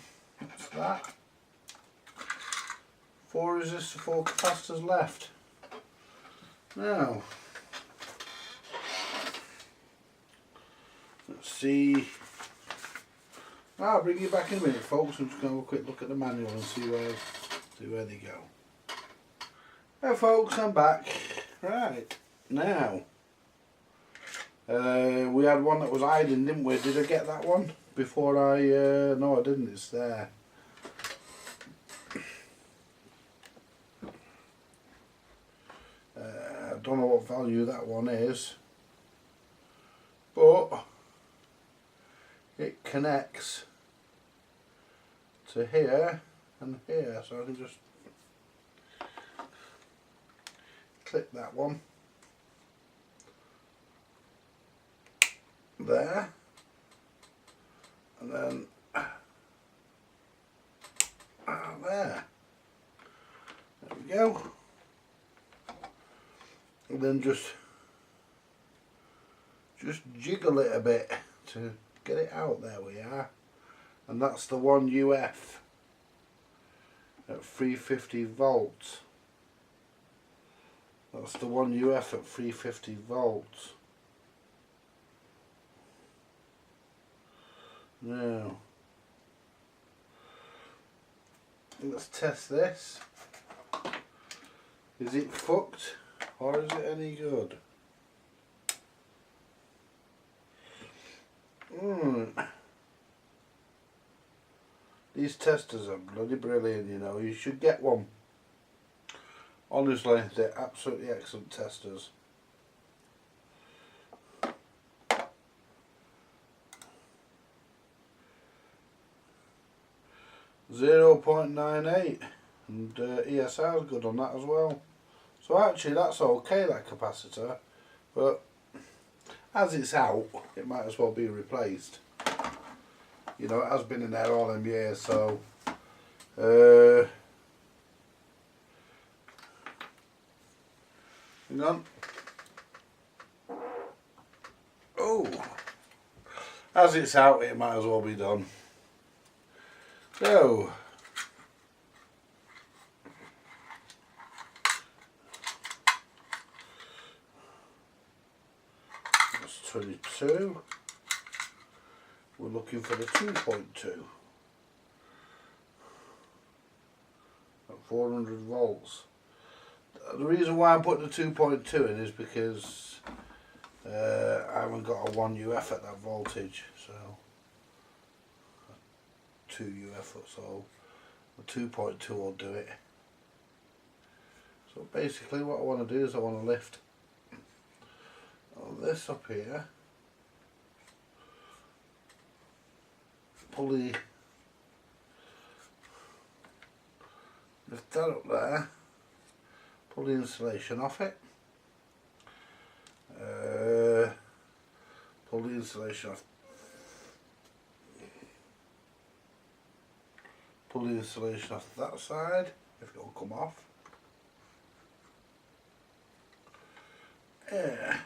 That's that. 4 resistors, 4 capacitors left. Now, let's see. I'll bring you back in a minute, folks. I'm just going to have a quick look at the manual and see where they go. Hey folks, I'm back. Right, now, we had one that was hiding, didn't we? Did I get that one before I, no I didn't, it's there. I don't know what value that one is, but it connects to here and here, so I can just clip that one there, and then there. There we go. And then just jiggle it a bit to get it out. There we are. And that's the 1 UF at 350 volts. That's the 1 UF at 350 volts. Now, let's test this. Is it fucked or is it any good? These testers are bloody brilliant, you know. You should get one. Honestly, they're absolutely excellent testers. .98, and ESR is good on that as well. So actually that's okay, that capacitor, but as it's out, it might as well be replaced. You know, it has been in there all them years, so hang on. Oh, as it's out, it might as well be done. So that's 22. We're looking for the 2.2 at 400 volts. The reason why I'm putting the 2.2 in is because I haven't got a 1 UF at that voltage, so 2 UF or so. The 2.2 will do it. So basically what I want to do is I want to lift this up here, lift that up there, pull the insulation off it, pull the insulation off, pull the insulation off that side, if it will come off. Yeah.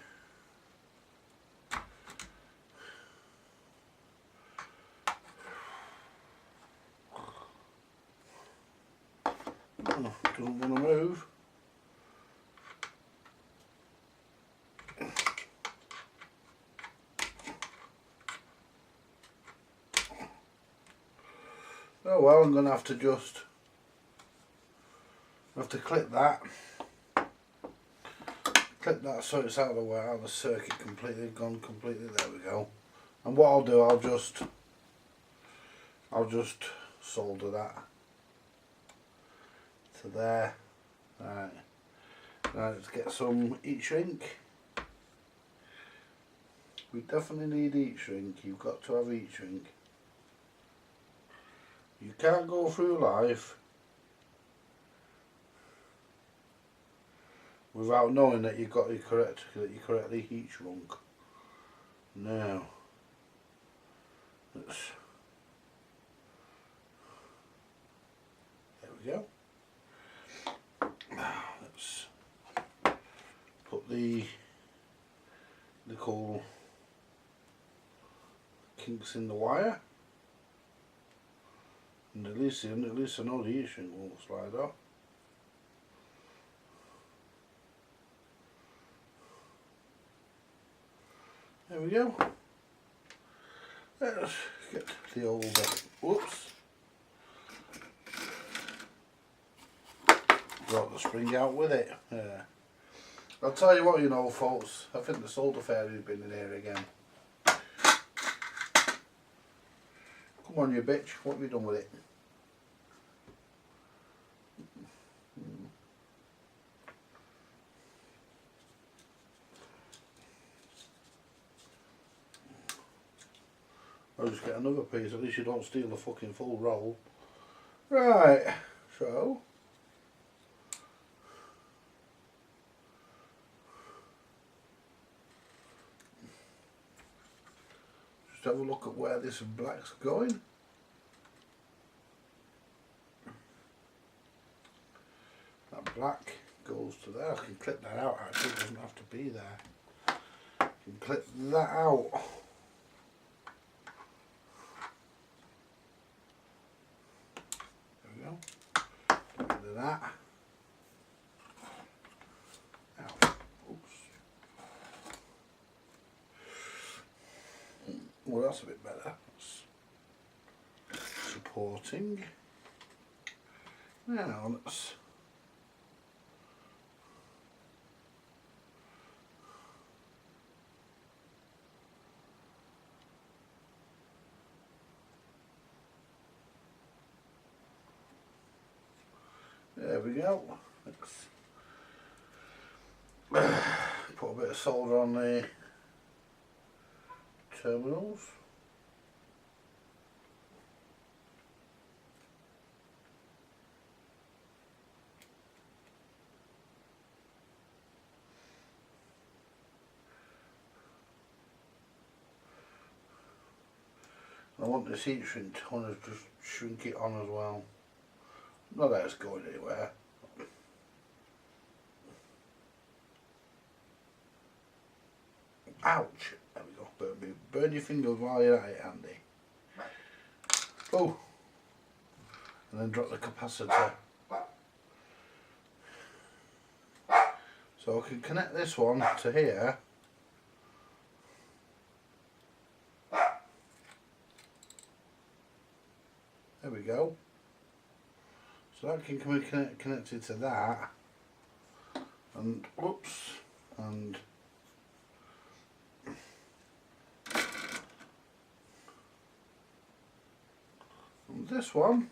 Doesn't want to move. Oh well, I'm going to have to clip that so it's out of the way, out of the circuit completely, gone completely. There we go. And what I'll do, I'll just solder that to there. Right. Now let's get some heat shrink. We definitely need heat shrink. You've got to have heat shrink. You can't go through life without knowing that you've got that you correctly heat shrunk. Now there we go. Let's put the cool kinks in the wire, and at least I know the heat shrink won't slide off. There we go. Let's get the old whoops. Got the spring out with it. Yeah. I'll tell you what, you know, folks, I think the solder fairy's been in here again. Come on, you bitch, what have you done with it? I'll just get another piece, at least you don't steal the fucking full roll. Right, so just have a look at where this black's going. That black goes to there. I can clip that out actually, it doesn't have to be there. I can clip that out. There we go. Get rid of that. Ow. Oops. Well, that's a bit better. That's supporting. Now let's there we go. Let's put a bit of solder on the terminals. I want this heat shrink to want to just shrink it on as well. Not that it's going anywhere. Ouch! There we go. Burn your fingers while you're at it, Andy. Oh! And then drop the capacitor. So I can connect this one to here. There we go. So that can be connected to that. And whoops. And this one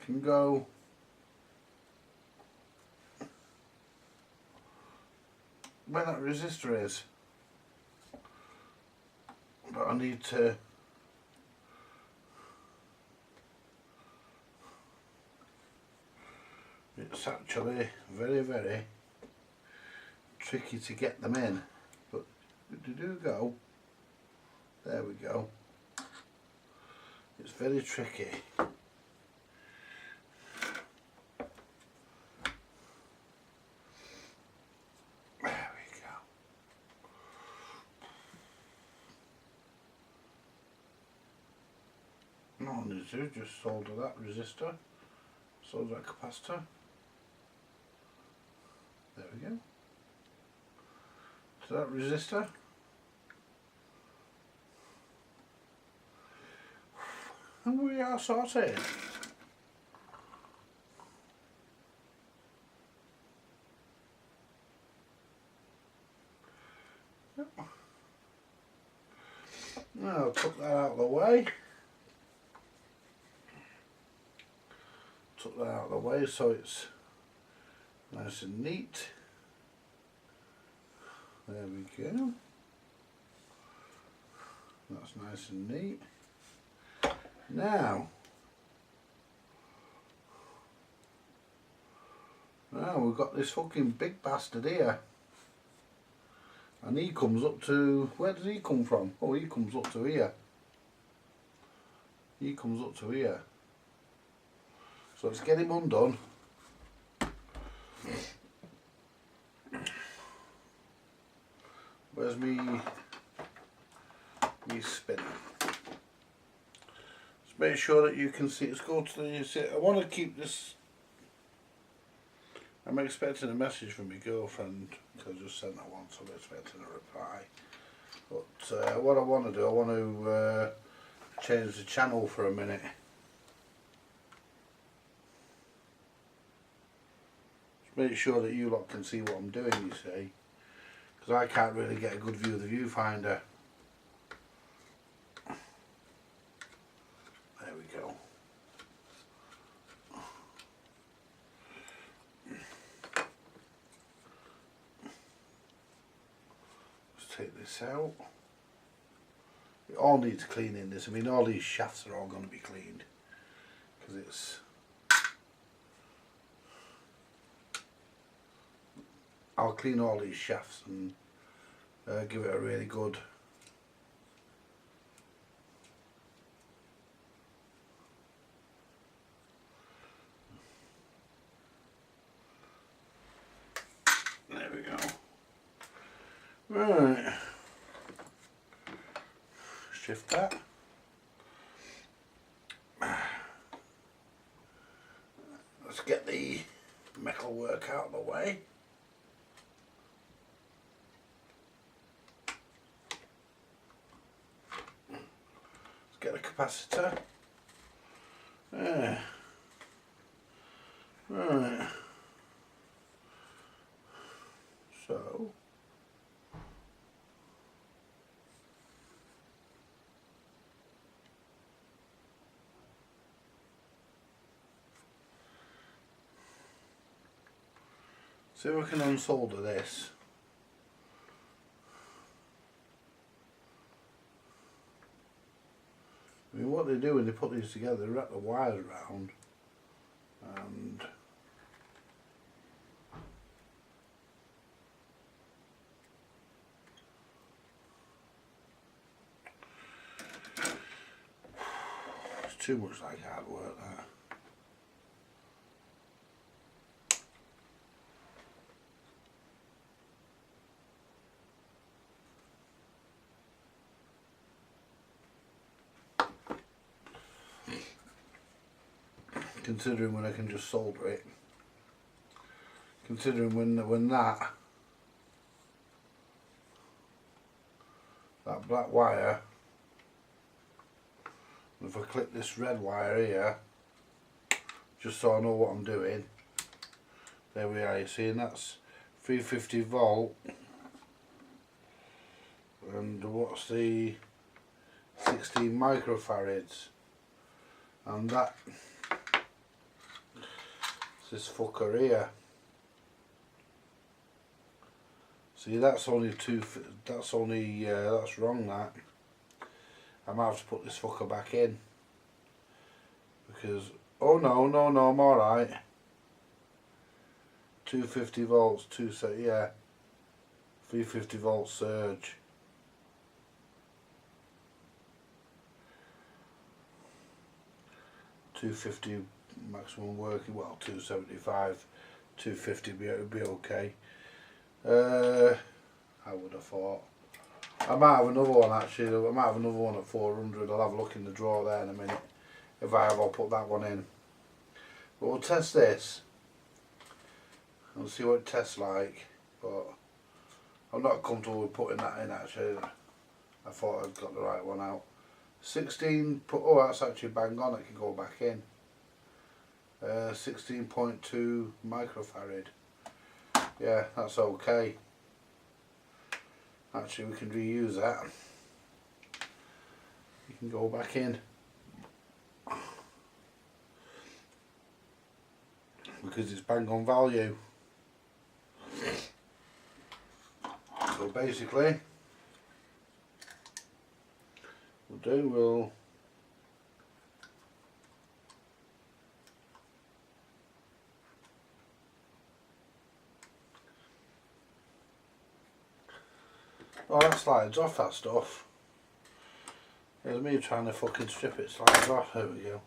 can go where that resistor is, but I need to it's actually very tricky to get them in, but they do go. There we go. It's very tricky. There we go. All I need to do, just solder that resistor, solder that capacitor. There we go. To that resistor. And we are sorted. Now I'll put that out of the way. Took that out of the way so it's nice and neat. There we go. That's nice and neat. Now we've got this fucking big bastard here. And he comes up to, where does he come from? Oh, he comes up to here. He comes up to here. So let's get him undone. Where's me spinner? Just make sure that you can see. Let's go to the, I want to keep this. I'm expecting a message from my girlfriend because I just sent her one, so I'm expecting a reply. But what I want to do, I want to change the channel for a minute. Just make sure that you lot can see what I'm doing, you see, because I can't really get a good view of the viewfinder. There we go. Take this out. It all needs cleaning, this. I mean, all these shafts are all going to be cleaned. because it's I'll clean all these shafts and give it a really good there we go. Right, shift that. Let's get the metal work out of the way. Let's get the capacitor. Right. So see if I can unsolder this. I mean, what they do when they put these together, they wrap the wires around and it's too much like hard work that. Considering when I can just solder it, considering when that black wire, if I click this red wire here, just so I know what I'm doing, there we are, you see, and that's 350 volt, and what's the 16 microfarads, and that this fucker here. See, that's only that's only that's wrong. That I might have to put this fucker back in because oh no, I'm all right. 250 volts, 350 volt surge. $250 maximum working, well 275, 250 would be okay. I would have thought. I might have another one actually, I might have another one at 400, I'll have a look in the drawer there in a minute. If I have, I'll put that one in. But we'll test this and see what it tests like, but I'm not comfortable with putting that in actually. I thought I'd got the right one out. 16, oh that's actually bang on, it can go back in. 16.2 microfarad. Yeah, that's okay. Actually, we can reuse that. You can go back in because it's bang on value. So basically, we'll oh, that slides off, that stuff. Here's me trying to fucking strip it, slides off. There we go.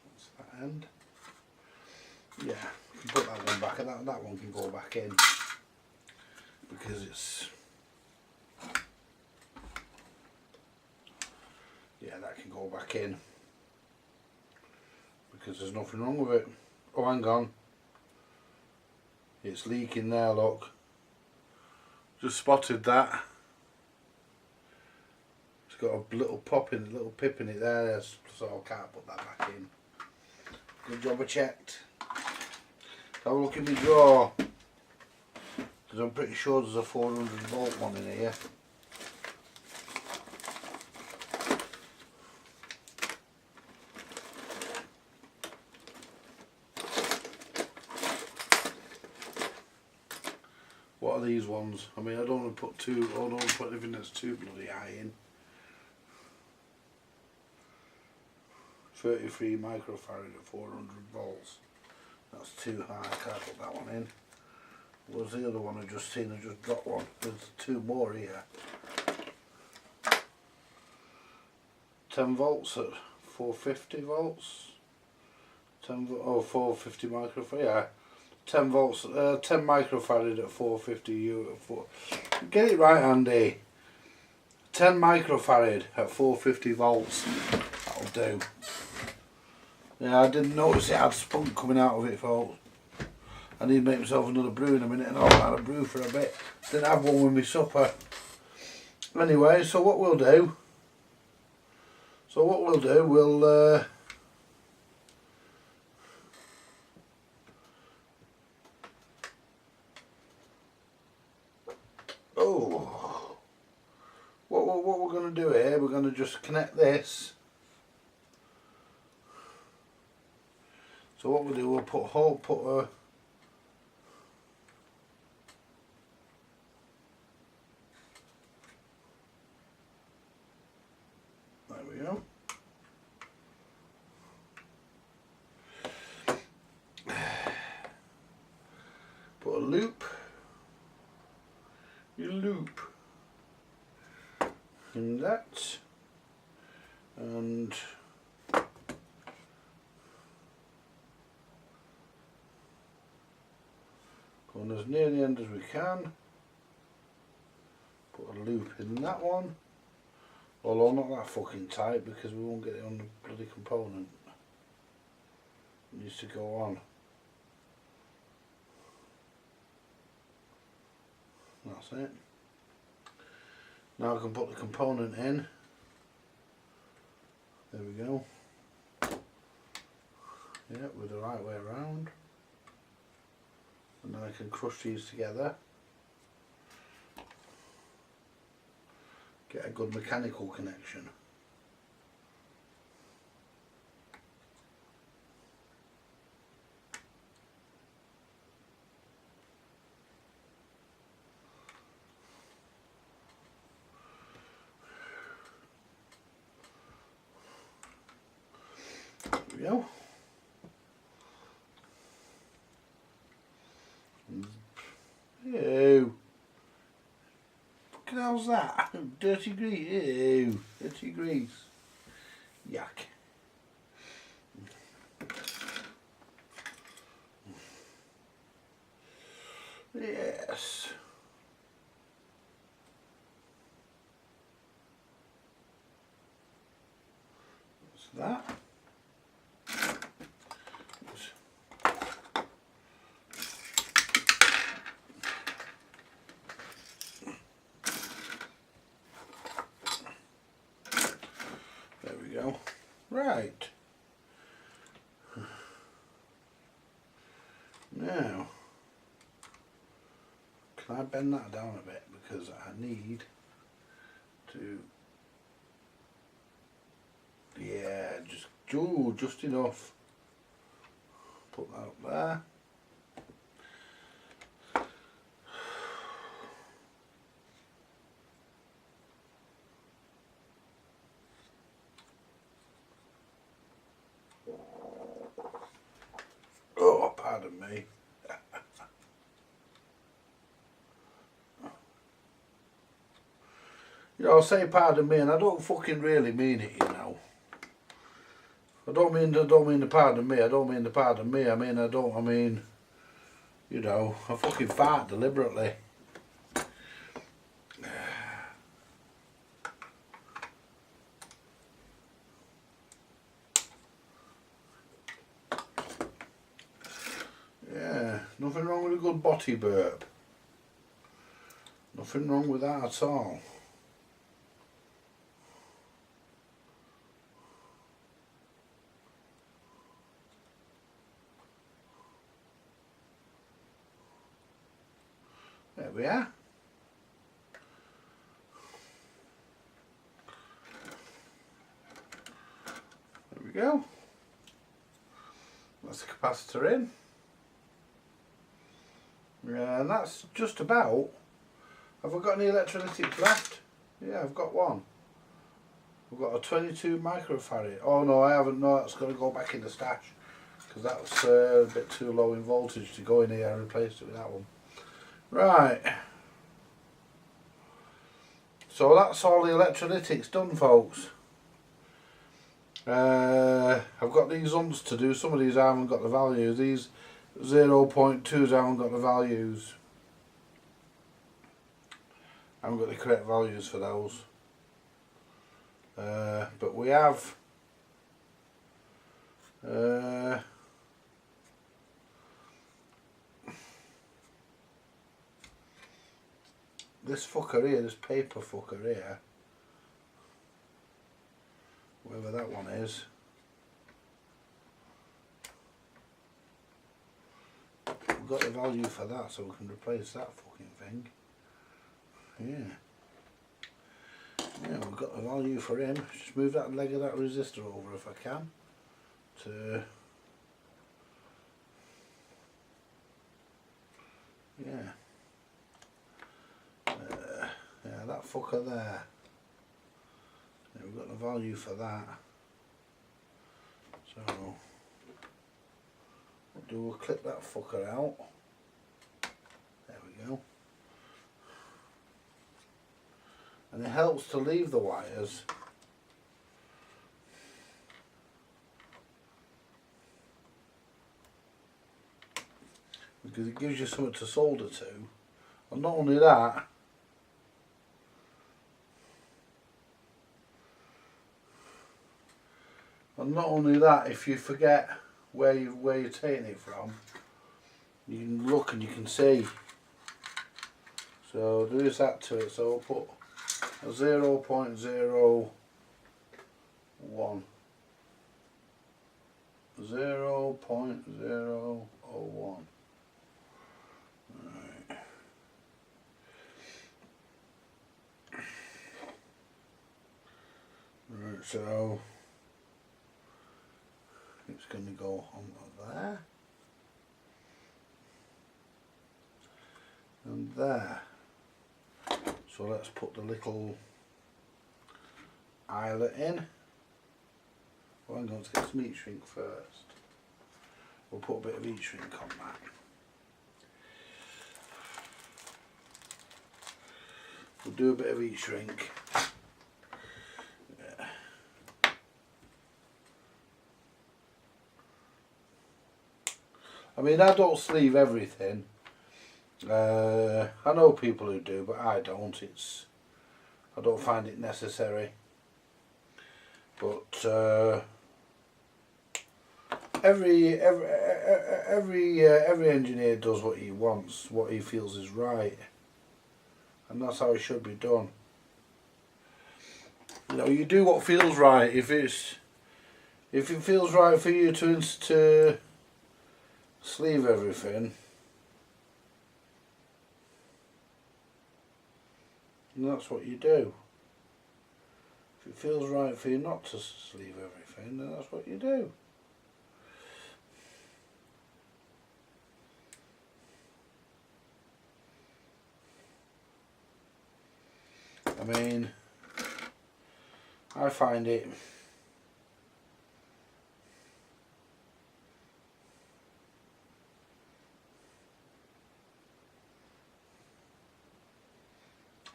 That's that end. Yeah, you can put that one back, and that one can go back in because it's. Yeah, that can go back in because there's nothing wrong with it. Oh, hang on. It's leaking there, look. Just spotted that. It's got a little pip in it there, so I can't put that back in. Good job I checked. Have a look in my drawer, because I'm pretty sure there's a 400 volt one in here. What of these ones. I mean, I don't want to put I don't want to put anything that's too bloody high in. 33 microfarad at 400 volts. That's too high, I can't put that one in. What was the other one I just seen? I just dropped one. There's two more here. 10 volts at 450 volts. 450 microfarad. Yeah, 10 volts. 10 microfarad at 450 U. Get it right, Andy. 10 microfarad at 450 volts. That'll do. Yeah, I didn't notice it had spunk coming out of it, folks. I need to make myself another brew in a minute, and I'll have a brew for a bit. Didn't have one with my supper. Anyway, so what we'll do, we'll what we're going to do here, we're going to just connect this. So what we'll do, we'll put a there we go. Put a loop. You loop in that, and going as near the end as we can. Put a loop in that one, although not that fucking tight because we won't get it on the bloody component. It needs to go on. That's it. Now I can put the component in. There we go. Yeah, with the right way around. And then I can crush these together. Get a good mechanical connection. There we go. Ew. Fucking hell's that? Dirty grease. Ew. Dirty grease. Yuck. Yes. That's that. There we go. Right. Now, can I bend that down a bit because I need to, yeah, just enough. Put that up there. Oh, pardon me. You know, I'll say pardon me, and I don't fucking really mean it, you know. I don't mean the pardon me, I don't mean the pardon me, I mean, you know, I fucking fart deliberately. Yeah, nothing wrong with a good body burp. Nothing wrong with that at all. There we are. There we go. That's the capacitor in. And that's just about. Have I got any electrolytics left? Yeah, I've got one. I've got a 22 microfarad. Oh no, I haven't. No, that's going to go back in the stash because that's a bit too low in voltage to go in here. I replaced it with that one. Right. So that's all the electrolytics done, folks. I've got these unts to do. Some of these I haven't got the values. These 0.2s I haven't got the values. I haven't got the correct values for those. But we have this fucker here, this paper fucker here, whatever that one is. We've got the value for that, so we can replace that fucking thing. Yeah. Yeah, we've got the value for him. Just move that leg of that resistor over if I can. Yeah. Yeah, that fucker there. Yeah, we've got the value for that. So we'll clip that fucker out. There we go. And it helps to leave the wires because it gives you something to solder to. And not only that, if you forget where you're taking it from, you can look and you can see. So there is that to it. So I'll put a 0.01. Right. Right, so it's going to go on there and there. So let's put the little eyelet in. Well, I'm going to get some heat shrink first. We'll put a bit of heat shrink on that. We'll do a bit of heat shrink. Yeah. I mean, I don't sleeve everything. I know people who do, but I don't. I don't find it necessary. But every engineer does what he wants, what he feels is right, and that's how it should be done. You know, you do what feels right. If it feels right for you to sleeve everything, and that's what you do. If it feels right for you not to sleeve everything, then that's what you do. I mean, I find it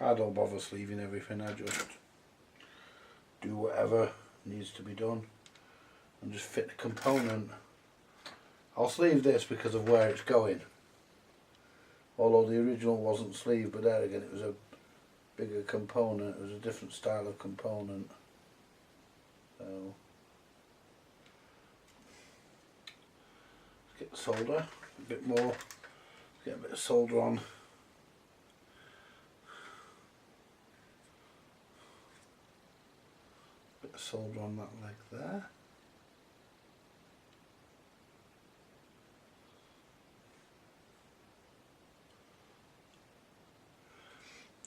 I don't bother sleeving everything. I just do whatever needs to be done and just fit the component. I'll sleeve this because of where it's going, although the original wasn't sleeved, but there again it was a bigger component, it was a different style of component. So let's get the solder a bit more, get a bit of solder on. Solder on that leg there.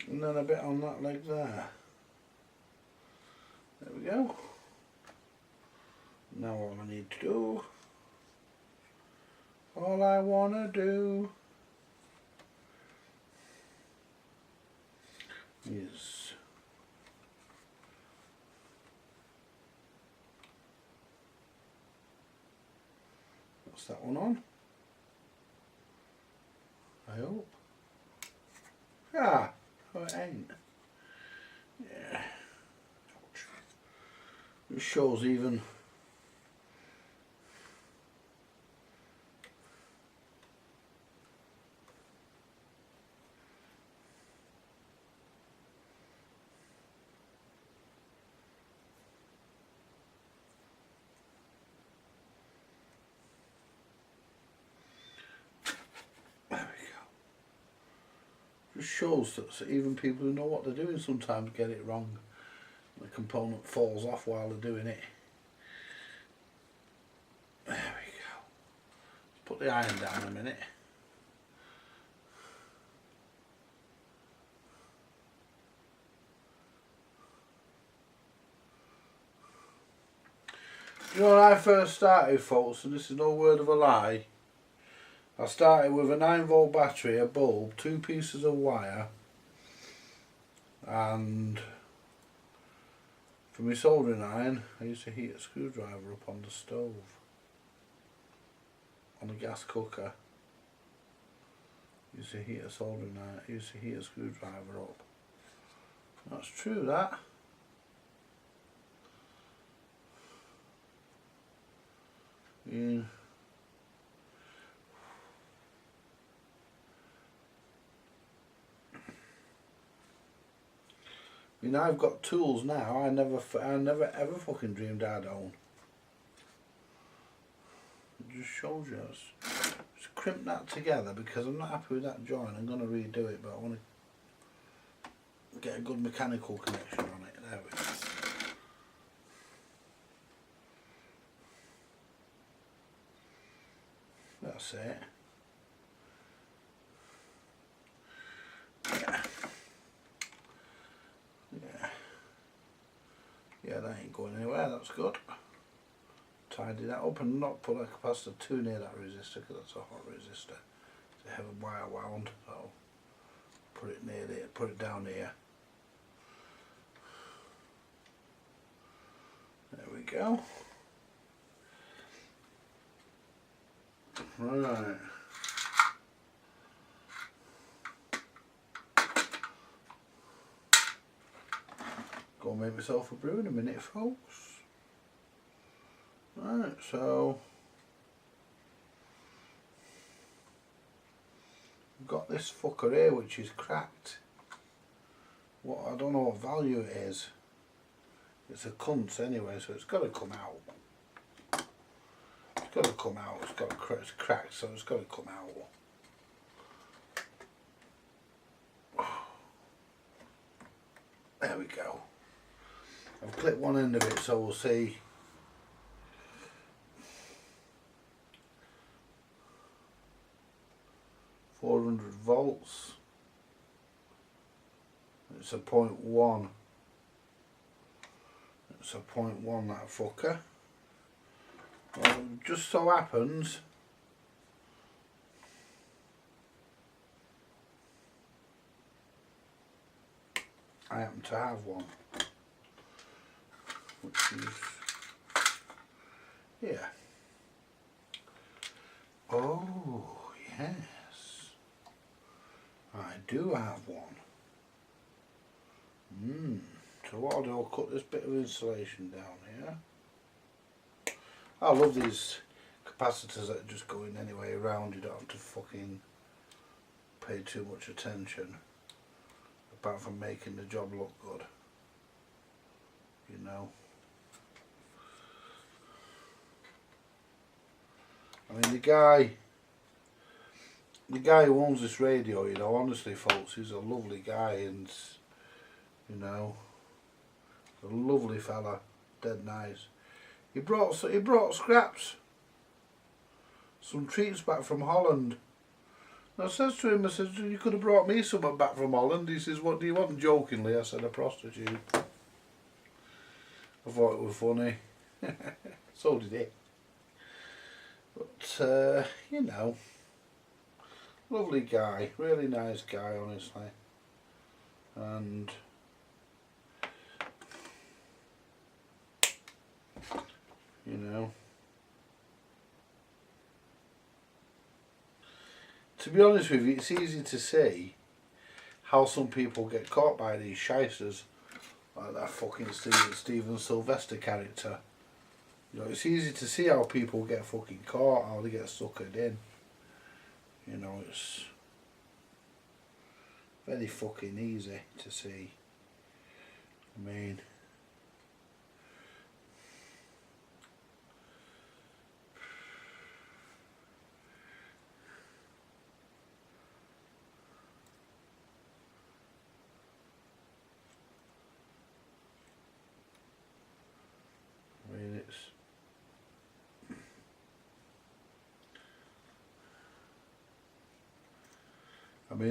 And then a bit on that leg there. There we go. Now all I need to do, all I want to do is what's that one on? I hope. Ah, oh it ain't. Yeah. Ouch. It shows even. Just shows that even people who know what they're doing sometimes get it wrong. The component falls off while they're doing it. There we go. Let's put the iron down a minute. You know, when I first started, folks, and this is no word of a lie, I started with a 9-volt battery, a bulb, 2 pieces of wire, and for my soldering iron I used to heat a screwdriver up on the stove, on the gas cooker. I used to heat a soldering iron, I used to heat a screwdriver up. That's true, that. Yeah. I mean, I've got tools now I never ever fucking dreamed I'd own. It just shows you. Just crimp that together because I'm not happy with that joint. I'm going to redo it, but I want to get a good mechanical connection on it. There we go. That's it. Yeah, that ain't going anywhere, that's good. Tidy that up and not put a capacitor too near that resistor because that's a hot resistor. It's a heavy wire wound, so put it near there, put it down here. There we go. Right. Go and make myself a brew in a minute, folks. Right, so I've got this fucker here which is cracked. What, I don't know what value it is. It's a cunt anyway, so it's got to come out. It's got to come out. It's cracked, so it's got to come out. There we go. I've clipped one end of it, so we'll see. .400 volts. It's a 0.1. It's a 0.1, that fucker. Well, just so happens I happen to have one, which is here. Oh yes, I do have one. So what I'll do, I'll cut this bit of insulation down here. I love these capacitors that just go in any way around. You don't have to fucking pay too much attention, apart from making the job look good, you know. I mean, the guy who owns this radio, you know, honestly folks, he's a lovely guy, and you know, a lovely fella, dead nice. He brought scraps, some treats back from Holland. And I says to him, I said, you could have brought me something back from Holland. He says, what do you want? Jokingly, I said, a prostitute. I thought it was funny. So did he. But, you know, lovely guy, really nice guy, honestly. and you know, to be honest with you, it's easy to see how some people get caught by these shysters like that fucking Steven Sylvester character. You know, it's easy to see how people get fucking caught, how they get suckered in. You know, it's very fucking easy to see. I mean, it's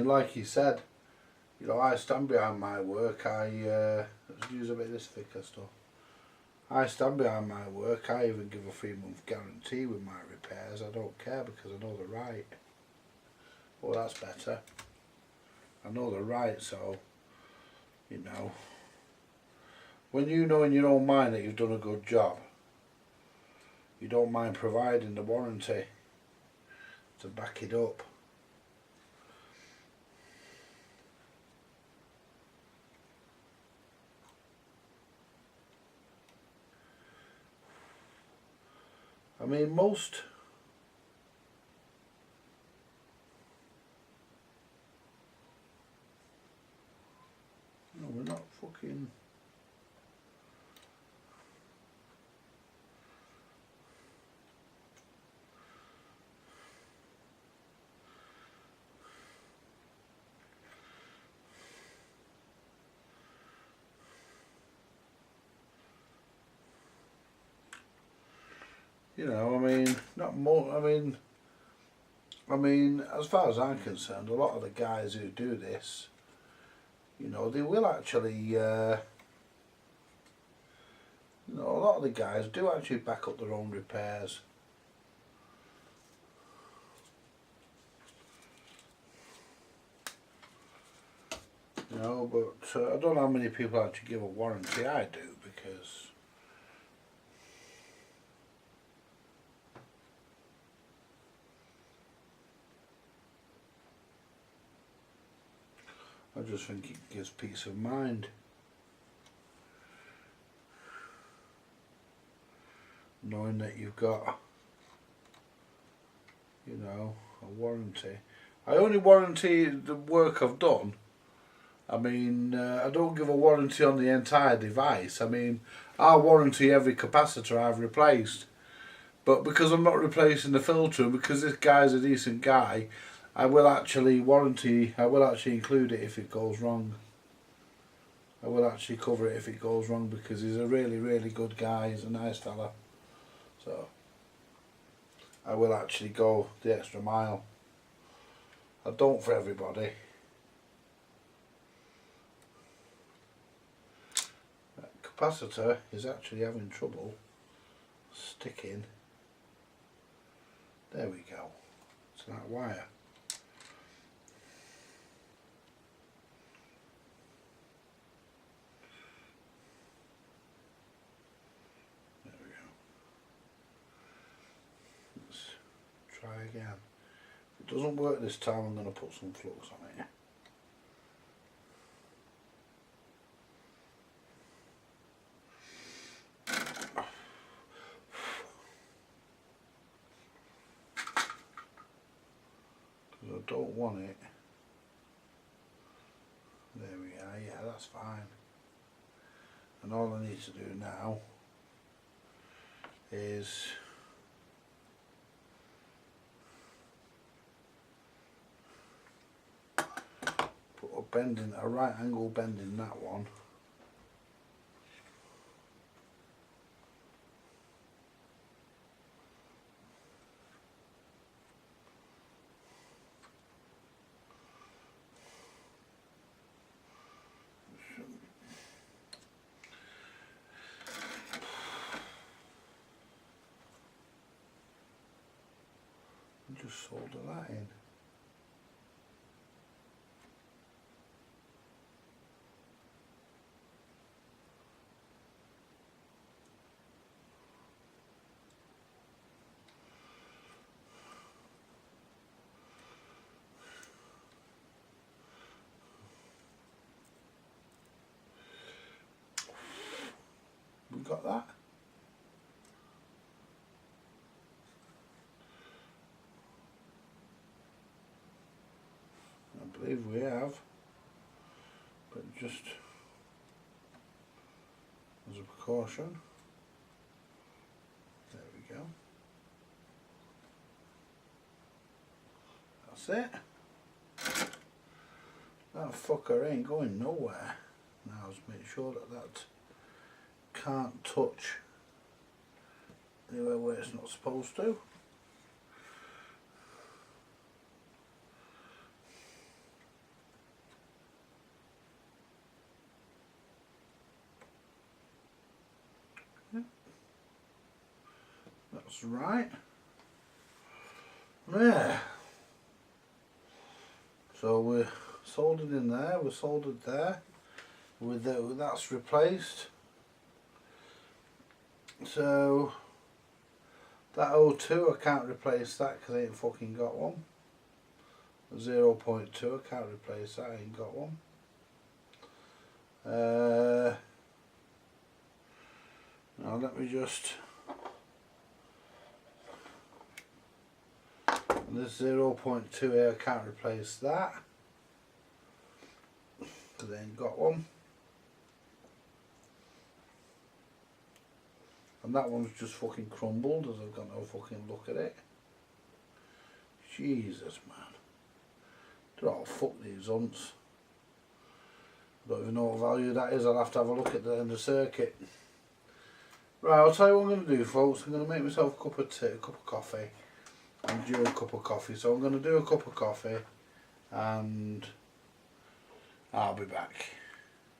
like you said, you know, I stand behind my work. Let's use a bit of this thicker stuff. I stand behind my work. I even give a 3-month guarantee with my repairs. I don't care because I know they're right. Well, that's better. I know they're right, so, you know, when you know in your own mind that you've done a good job, you don't mind providing the warranty to back it up. I mean, most no, we're not fucking. You know, I mean, not more. I mean, as far as I'm concerned, a lot of the guys who do this, you know, they will actually, you know, a lot of the guys do actually back up their own repairs. You know, but I don't know how many people actually give a warranty. I do, because I just think it gives peace of mind. Knowing that you've got, you know, a warranty. I only warranty the work I've done. I mean, I don't give a warranty on the entire device. I mean, I'll warranty every capacitor I've replaced. But because I'm not replacing the filter, and because this guy's a decent guy, I will actually include it if it goes wrong. I will actually cover it if it goes wrong, because he's a really, really good guy. He's a nice fella. So, I will actually go the extra mile. I don't for everybody. That capacitor is actually having trouble sticking. There we go. To that wire. There we go. Let's try again. If it doesn't work this time, I'm going to put some flux on it. I don't want it. There we are, yeah, that's fine. And all I need to do now is put a right angle bend in that one. Just solder that in. got that? I believe we have, but just as a precaution. There we go. That's it. That fucker ain't going nowhere. Now let's make sure that that can't touch anywhere where it's not supposed to. That's right. There. So we're soldered in there, we're soldered there. That's replaced. So that O2 I can't replace that because I ain't fucking got one. 0.2 I can't replace that, I ain't got one. Now let me just, this 0.2 here I can't replace that because I ain't got one. And that one's just fucking crumbled as I've got no fucking look at it. Jesus, man. Oh, fuck these hunts. Don't even know what value that is. I'll have to have a look at the end of circuit. Right, I'll tell you what I'm going to do, folks. I'm going to make myself a cup of tea, a cup of coffee. I'm due a cup of coffee. So I'm going to do a cup of coffee and I'll be back.